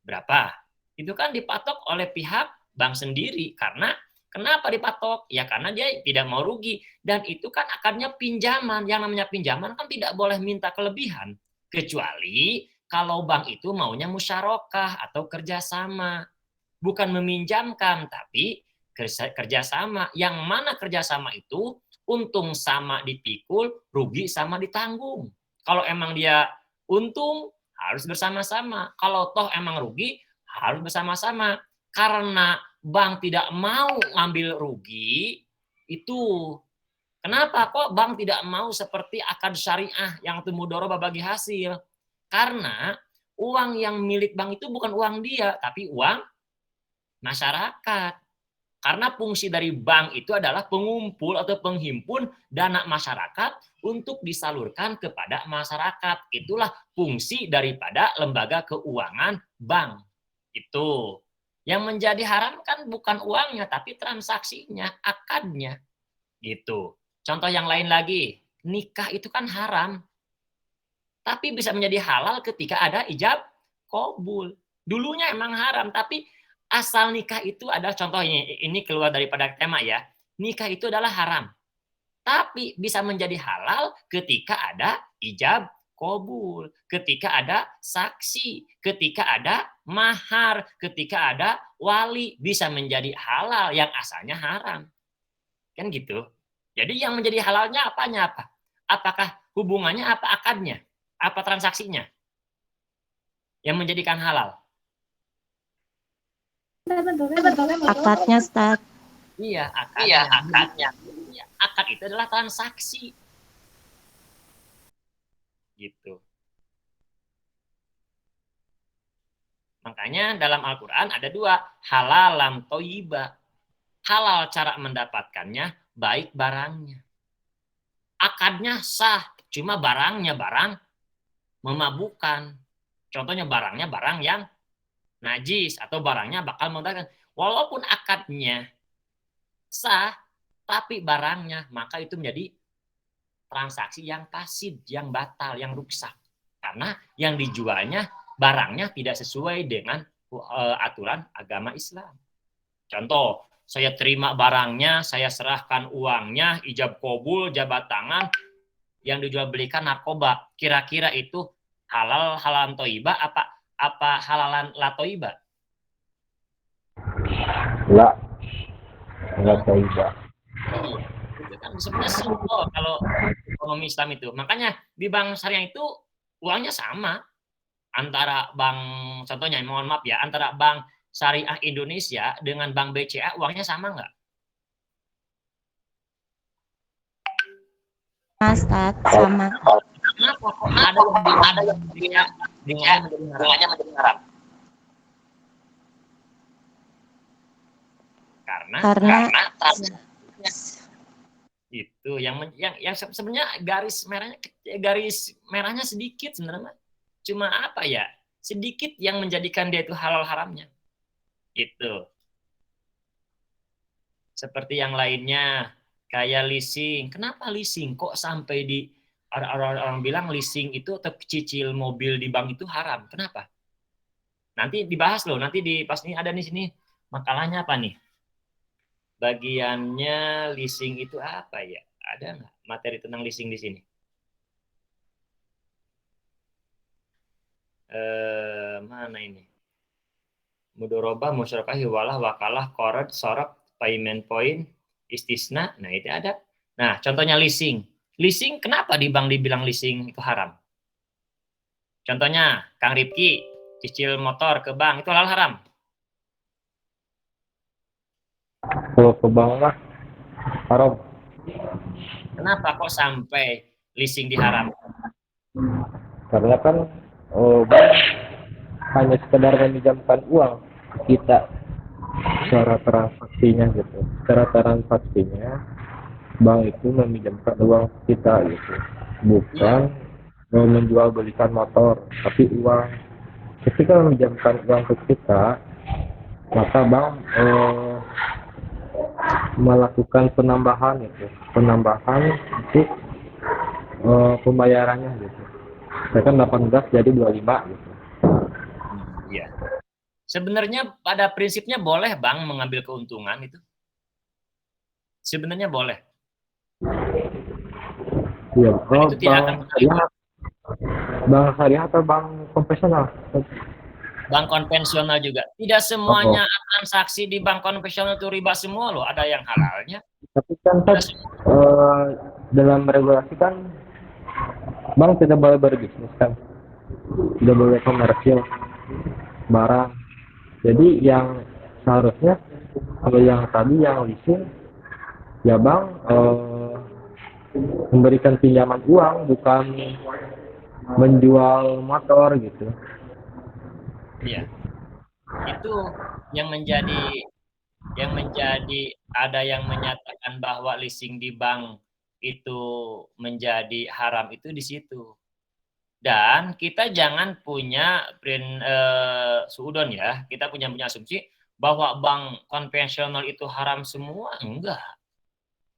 berapa. Itu kan dipatok oleh pihak bank sendiri. Karena kenapa dipatok? Ya karena dia tidak mau rugi. Dan itu kan akarnya pinjaman. Yang namanya pinjaman kan tidak boleh minta kelebihan. Kecuali kalau bank itu maunya musyarakah atau kerjasama. Bukan meminjamkan, tapi kerjasama. Yang mana kerjasama itu untung sama dipikul, rugi sama ditanggung. Kalau emang dia untung, harus bersama-sama. Kalau toh emang rugi, harus bersama-sama. Karena bank tidak mau ngambil rugi, itu kenapa kok bank tidak mau seperti akad syariah yang itu mudharabah bagi hasil? Karena uang yang milik bank itu bukan uang dia, tapi uang masyarakat. Karena fungsi dari bank itu adalah pengumpul atau penghimpun dana masyarakat untuk disalurkan kepada masyarakat. Itulah fungsi daripada lembaga keuangan bank. Itu. Yang menjadi haram kan bukan uangnya, tapi transaksinya, akadnya. Gitu. Contoh yang lain lagi, nikah itu kan haram. Tapi bisa menjadi halal ketika ada ijab qabul. Dulunya emang haram, tapi asal nikah itu adalah contohnya, ini keluar daripada tema ya. Nikah itu adalah haram. Tapi bisa menjadi halal ketika ada ijab qabul, ketika ada saksi, ketika ada mahar, ketika ada wali, bisa menjadi halal yang asalnya haram. Kan gitu. Jadi yang menjadi halalnya apanya apa? Apakah hubungannya apa akadnya? Apa transaksinya? Yang menjadikan halal. Akadnya, Ustaz. Iya, akadnya. Iya, akad itu adalah transaksi. Gitu. Makanya dalam Al-Quran ada 2, halalam toyiba. Halal cara mendapatkannya, baik barangnya. Akadnya sah, cuma barangnya barang memabukkan. Contohnya barangnya barang yang najis atau barangnya bakal membatalkan. Walaupun akadnya sah, tapi barangnya, maka itu menjadi transaksi yang fasid, yang batal, yang rusak. Karena yang dijualnya, barangnya tidak sesuai dengan aturan agama Islam. Contoh, saya terima barangnya, saya serahkan uangnya, ijab qabul, jabat tangan, yang dijual belikan narkoba. Kira-kira itu halal halalan toibah apa halalan la toibah? La toibah. Iya, itu kan sebenarnya simpel kalau ekonomi Islam itu. Makanya di bank syariah itu uangnya sama antara bank, contohnya mohon maaf ya, antara bank syariah Indonesia dengan bank BCA uangnya sama nggak? Ustaz, sama. Kenapa kok ada yang bunganya menjadi haram? Karena itu yang sebenarnya garis merahnya sedikit sebenarnya. Cuma apa ya? Sedikit yang menjadikan dia itu halal haramnya. Itu. Seperti yang lainnya kayak leasing. Kenapa leasing kok sampai orang bilang leasing itu atau cicil mobil di bank itu haram. Kenapa? Nanti dibahas loh. Nanti pas ini ada di sini makalahnya apa nih? Bagiannya leasing itu apa ya? Ada nggak materi tentang leasing di sini? Mana ini? Mudoroba, musyarakah, hiwalah, wakalah, korot, sorab, payment point, istisna. Nah, itu ada. Nah, contohnya leasing. Leasing, kenapa di bank dibilang leasing itu haram? Contohnya, Kang Ripki, cicil motor ke bank, itu halal haram? Kalau ke bank mah haram. Kenapa kok sampai leasing diharam? Karena kan bank hanya sekedar meminjamkan uang ke kita secara transaksinya gitu. Secara transaksinya bank itu meminjamkan uang ke kita gitu. Bukan menjual belikan motor, tapi uang. Ketika meminjamkan uang ke kita, maka bank melakukan penambahan untuk pembayarannya gitu. Misalkan 18 jadi 25 gitu. Iya. Sebenarnya pada prinsipnya boleh bank mengambil keuntungan itu. Sebenarnya boleh. Iya, Dan itu tidak akan bank syariah atau bank konvensional? Bank konvensional juga. Tidak semuanya transaksi di bank konvensional itu riba semua loh. Ada yang halalnya. Tapi kan dalam regulasi kan bank tidak boleh berbisnis kan, tidak boleh komersil barang. Jadi yang seharusnya kalau yang tadi yang leasing ya bank memberikan pinjaman uang, bukan menjual motor gitu. Iya. Itu yang menjadi ada yang menyatakan bahwa leasing di bank itu menjadi haram itu di situ. Dan kita jangan punya suudon ya, kita punya asumsi bahwa bank konvensional itu haram semua. Enggak.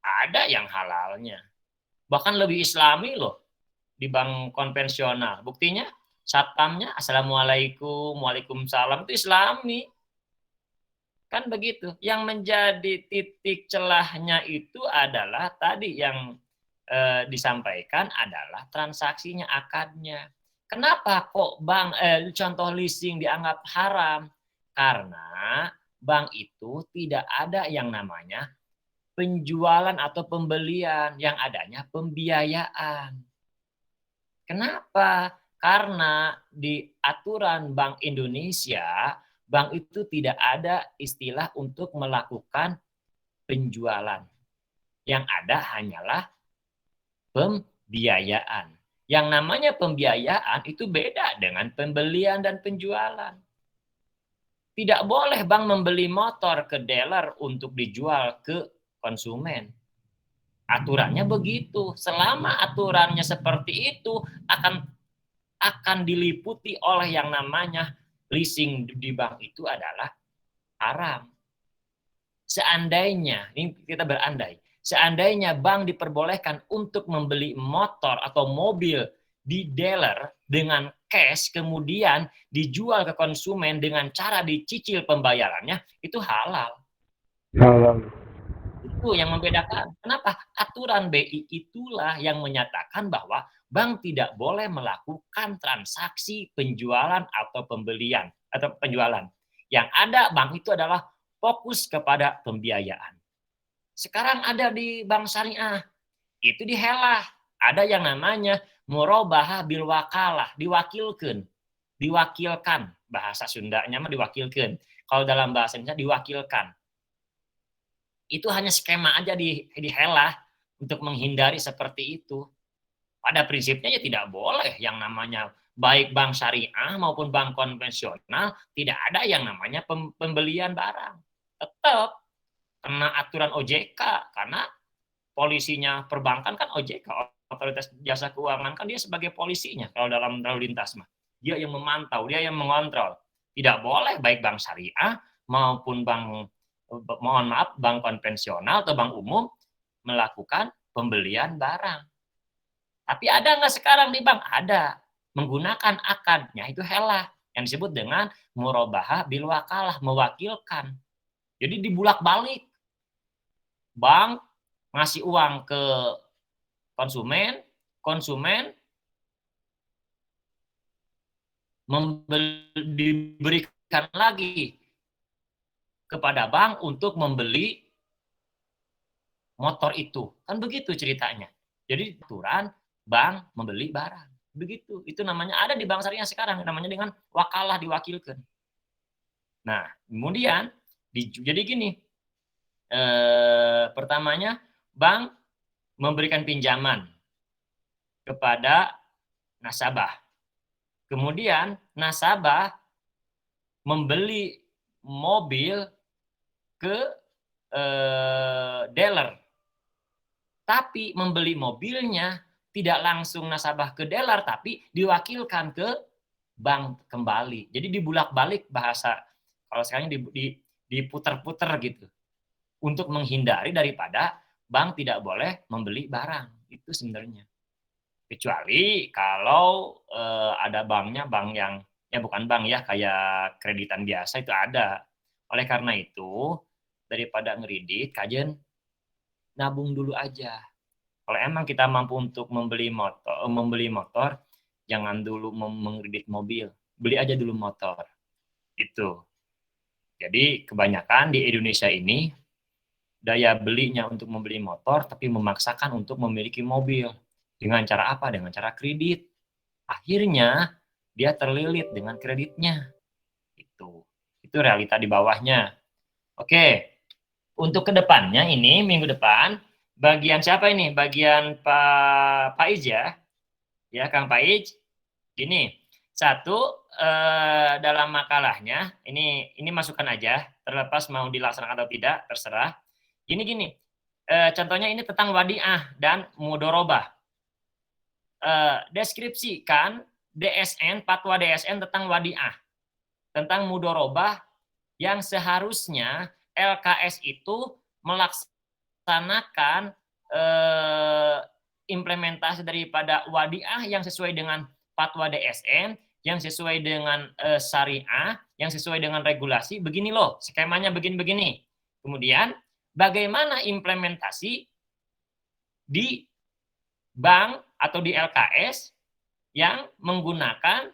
Ada yang halalnya. Bahkan lebih islami loh di bank konvensional. Buktinya satpamnya assalamualaikum, waalaikumsalam itu islami. Kan begitu. Yang menjadi titik celahnya itu adalah tadi yang disampaikan adalah transaksinya, akadnya. Kenapa kok bank contoh leasing dianggap haram? Karena bank itu tidak ada yang namanya penjualan atau pembelian, yang adanya pembiayaan. Kenapa? Karena di aturan Bank Indonesia, bank itu tidak ada istilah untuk melakukan penjualan. Yang ada hanyalah pembiayaan. Yang namanya pembiayaan itu beda dengan pembelian dan penjualan. Tidak boleh bank membeli motor ke dealer untuk dijual ke konsumen. Aturannya begitu. Selama aturannya seperti itu akan diliputi oleh yang namanya leasing di bank itu adalah haram. Seandainya, ini kita berandai, seandainya bank diperbolehkan untuk membeli motor atau mobil di dealer dengan cash, kemudian dijual ke konsumen dengan cara dicicil pembayarannya, itu halal. Halal. Itu yang membedakan. Kenapa? Aturan BI itulah yang menyatakan bahwa bank tidak boleh melakukan transaksi penjualan atau pembelian atau penjualan. Yang ada bank itu adalah fokus kepada pembiayaan. Sekarang ada di bank syariah, itu dihelah. Ada yang namanya murabahah bil wakalah, diwakilkan. Bahasa Sundanya mah diwakilkan. Kalau dalam bahasa Indonesia diwakilkan. Itu hanya skema aja dihelah untuk menghindari seperti itu. Pada prinsipnya ya tidak boleh yang namanya baik bank syariah maupun bank konvensional tidak ada yang namanya pembelian barang. Tetap kena aturan OJK karena polisinya perbankan kan OJK, Otoritas Jasa Keuangan, kan dia sebagai polisinya kalau dalam lalu lintas mah. Dia yang memantau, dia yang mengontrol. Tidak boleh baik bank syariah maupun bank konvensional atau bank umum melakukan pembelian barang. Tapi ada nggak sekarang di bank? Ada. Menggunakan akadnya itu helah yang disebut dengan murabahah bil wakalah, mewakilkan. Jadi dibulak-balik. Bank ngasih uang ke konsumen, konsumen diberikan lagi kepada bank untuk membeli motor itu. Kan begitu ceritanya. Jadi aturan bank membeli barang. Begitu. Itu namanya ada di bank syariah sekarang, namanya dengan wakalah, diwakilkan. Nah, kemudian jadi gini. Pertamanya bank memberikan pinjaman kepada nasabah. Kemudian nasabah membeli mobil ke dealer. Tapi membeli mobilnya tidak langsung nasabah ke dealer, tapi diwakilkan ke bank kembali. Jadi dibulak-balik bahasa, kalau sekarang diputer-puter gitu. Untuk menghindari daripada bank tidak boleh membeli barang. Itu sebenarnya. Kecuali kalau ada banknya, bank yang, ya bukan bank ya, kayak kreditan biasa itu ada. Oleh karena itu, daripada ngeridit, kajian nabung dulu aja. Kalau emang kita mampu untuk membeli motor, jangan dulu mengkredit mobil. Beli aja dulu motor. Itu. Jadi kebanyakan di Indonesia ini daya belinya untuk membeli motor tapi memaksakan untuk memiliki mobil. Dengan cara apa? Dengan cara kredit. Akhirnya dia terlilit dengan kreditnya. Itu realita di bawahnya. Oke. Untuk kedepannya ini minggu depan bagian siapa ini? Bagian Pak Faiz ya. Ya, Kang Faiz. Gini, satu dalam makalahnya ini masukkan aja, terlepas mau dilaksanakan atau tidak terserah. Gini, contohnya ini tentang wadiah dan mudorobah. Deskripsikan DSN, fatwa DSN tentang wadiah, tentang mudorobah yang seharusnya LKS itu melaksanakan implementasi daripada wadiah yang sesuai dengan fatwa DSN, yang sesuai dengan syariah, yang sesuai dengan regulasi. Begini loh, skemanya begini-begini. Kemudian bagaimana implementasi di bank atau di LKS yang menggunakan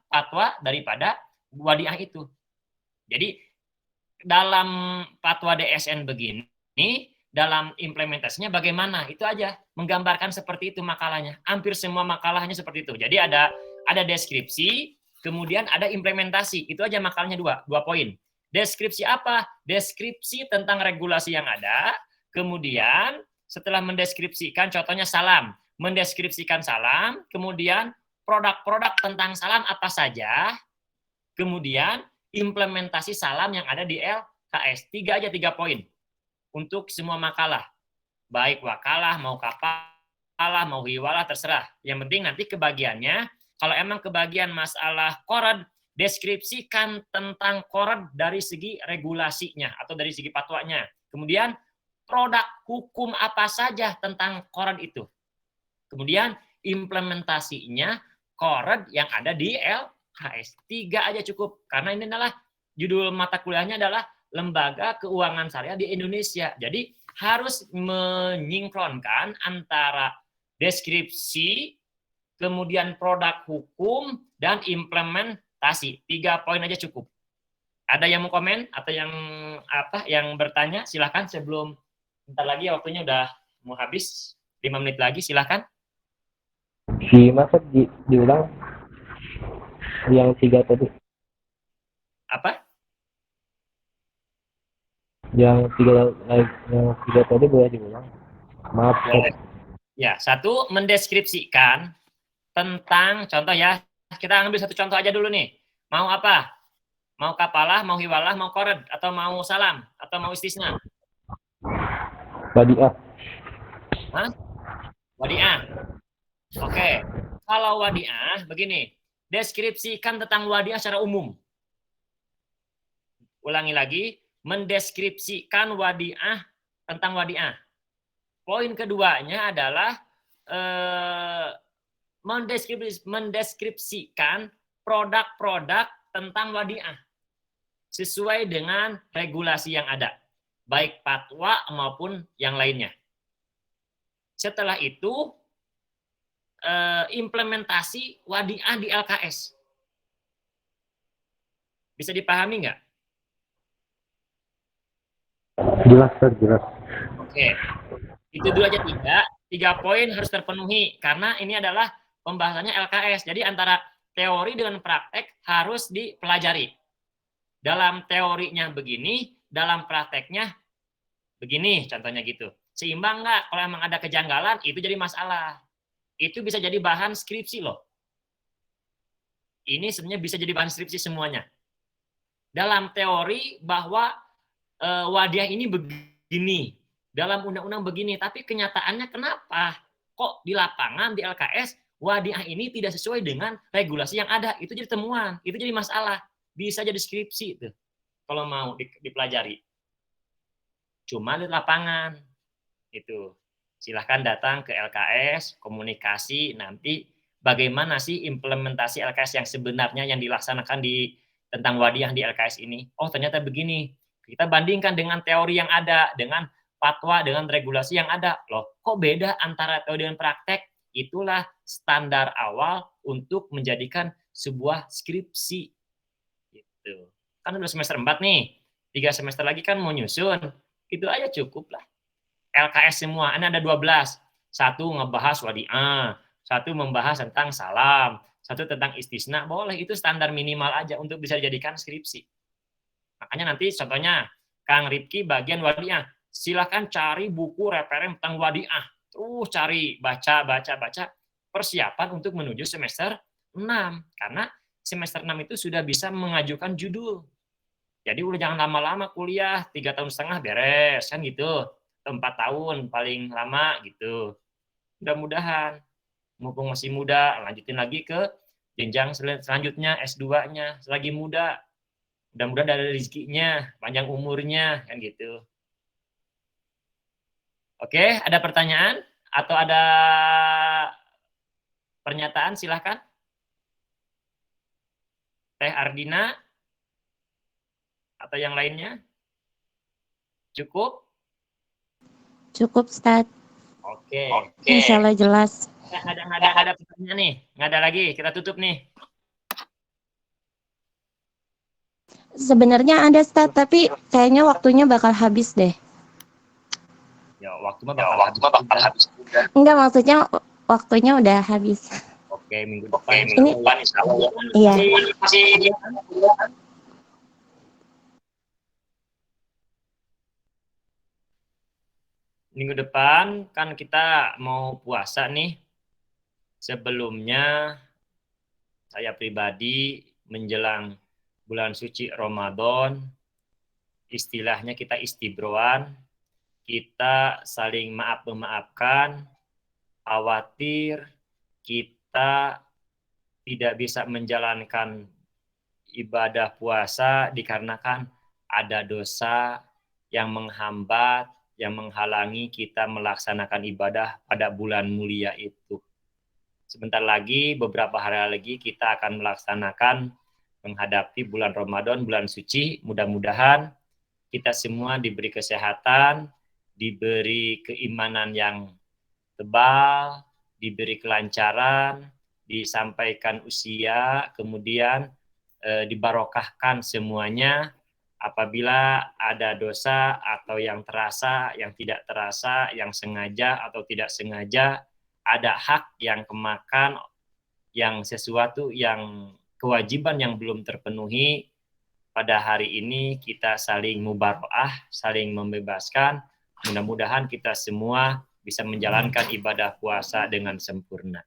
fatwa daripada wadiah itu. Jadi dalam fatwa DSN begini, dalam implementasinya bagaimana? Itu aja, menggambarkan seperti itu makalahnya. Hampir semua makalahnya seperti itu. Jadi ada deskripsi, kemudian ada implementasi. Itu aja makalahnya dua poin. Deskripsi apa? Deskripsi tentang regulasi yang ada. Kemudian setelah mendeskripsikan, contohnya salam, mendeskripsikan salam, kemudian produk-produk tentang salam apa saja, kemudian implementasi salam yang ada di LKS. 3 poin untuk semua makalah. Baik wakalah, mau kapalah, mau hiwalah, terserah. Yang penting nanti kebagiannya, kalau emang kebagian masalah qorad, deskripsikan tentang qorad dari segi regulasinya atau dari segi fatwanya. Kemudian produk hukum apa saja tentang qorad itu. Kemudian implementasinya qorad yang ada di LKS. 3 aja cukup. Karena ini adalah judul mata kuliahnya adalah Lembaga Keuangan Syariah di Indonesia. Jadi harus menyinkronkan antara deskripsi, kemudian produk hukum, dan implementasi. 3 poin aja cukup. Ada yang mau komen atau yang bertanya? Silahkan sebelum bentar lagi waktunya udah mau habis. 5 menit lagi, silahkan. Si Mas diulang yang 3 tadi. Apa? Yang tiga tadi boleh diulang. Maaf. Ya, 1, mendeskripsikan tentang, contoh ya, kita ambil 1 contoh aja dulu nih. Mau apa? Mau kapalah, mau hiwalah, mau qorad, atau mau salam, atau mau istisna? Wadiah. Hah? Wadiah. Oke. Kalau wadiah, begini. Deskripsikan tentang wadiah secara umum. Ulangi lagi. Mendeskripsikan wadiah tentang wadiah. Poin keduanya adalah mendeskripsikan produk-produk tentang wadiah sesuai dengan regulasi yang ada, baik fatwa maupun yang lainnya. Setelah itu implementasi wadiah di LKS. Bisa dipahami nggak? Jelas, Ustaz, jelas. Oke. Itu dulu aja tiga poin harus terpenuhi karena ini adalah pembahasannya LKS. Jadi antara teori dengan praktek harus dipelajari. Dalam teorinya begini, dalam prakteknya begini, contohnya gitu. Seimbang nggak? Kalau emang ada kejanggalan, itu jadi masalah. Itu bisa jadi bahan skripsi loh. Ini sebenarnya bisa jadi bahan skripsi semuanya. Dalam teori bahwa wadiah ini begini, dalam undang-undang begini, tapi kenyataannya kenapa kok di lapangan di LKS wadiah ini tidak sesuai dengan regulasi yang ada? Itu jadi temuan, itu jadi masalah, bisa jadi skripsi itu kalau mau dipelajari. Cuma di lapangan itu silahkan datang ke LKS, komunikasi nanti bagaimana sih implementasi LKS yang sebenarnya yang dilaksanakan di tentang wadiah di LKS ini. Oh ternyata begini, kita bandingkan dengan teori yang ada, dengan fatwa, dengan regulasi yang ada. Loh, kok beda antara teori dan praktek? Itulah standar awal untuk menjadikan sebuah skripsi. Gitu. Kan udah semester 4 nih, 3 semester lagi kan mau nyusun. Itu aja cukup lah. LKS semua, ini ada 12. Satu ngebahas wadiah, satu membahas tentang salam, satu tentang istisna, boleh, itu standar minimal aja untuk bisa dijadikan skripsi. Makanya nanti contohnya Kang Ripki bagian wadiah, silakan cari buku referen tentang wadiah, terus cari baca persiapan untuk menuju semester 6 karena semester 6 itu sudah bisa mengajukan judul. Jadi udah jangan lama-lama kuliah 3,5 tahun beres kan gitu, 4 tahun paling lama gitu. Mudah-mudahan mumpung masih muda lanjutin lagi ke jenjang selanjutnya S2-nya selagi muda. Mudah-mudahan ada rezekinya, panjang umurnya, kan gitu. Oke, ada pertanyaan atau ada pernyataan? Silahkan. Teh Ardina atau yang lainnya? Cukup? Cukup, Ustaz. Oke. Insya Allah jelas. Nggak ada pertanyaan nih. Nggak ada lagi. Kita tutup nih. Sebenarnya ada, Ustaz, tapi kayaknya waktunya bakal habis deh. Ya, waktu mah bakal habis. Enggak, maksudnya waktunya udah habis. Oke, minggu depan. Iya. Minggu depan kan kita mau puasa nih. Sebelumnya saya pribadi menjelang bulan suci Ramadan, istilahnya kita istibroan, kita saling maaf-memaafkan, khawatir kita tidak bisa menjalankan ibadah puasa dikarenakan ada dosa yang menghambat, yang menghalangi kita melaksanakan ibadah pada bulan mulia itu. Sebentar lagi, beberapa hari lagi kita akan melaksanakan menghadapi bulan Ramadan, bulan suci. Mudah-mudahan kita semua diberi kesehatan, diberi keimanan yang tebal, diberi kelancaran, disampaikan usia, kemudian dibarokahkan semuanya. Apabila ada dosa atau yang terasa, yang tidak terasa, yang sengaja atau tidak sengaja, ada hak yang kemakan, yang sesuatu yang kewajiban yang belum terpenuhi, pada hari ini kita saling mubaroah, saling membebaskan. Mudah-mudahan kita semua bisa menjalankan ibadah puasa dengan sempurna.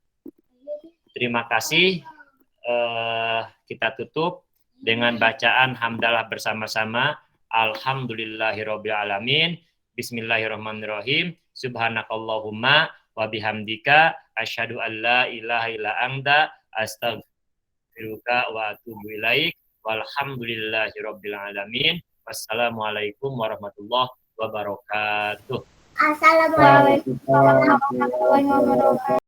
Terima kasih. Kita tutup dengan bacaan hamdalah bersama-sama. Alhamdulillahirabbil alamin. Bismillahirrahmanirrahim. Subhanakallahumma wa bihamdika asyhadu an la ilaha illa anta astaghfiruka wa atubu ilaik. Walhamdulillahirabbil alamin. Wassalamualaikum warahmatullahi wabarakatuh. Assalamualaikum warahmatullahi wabarakatuh.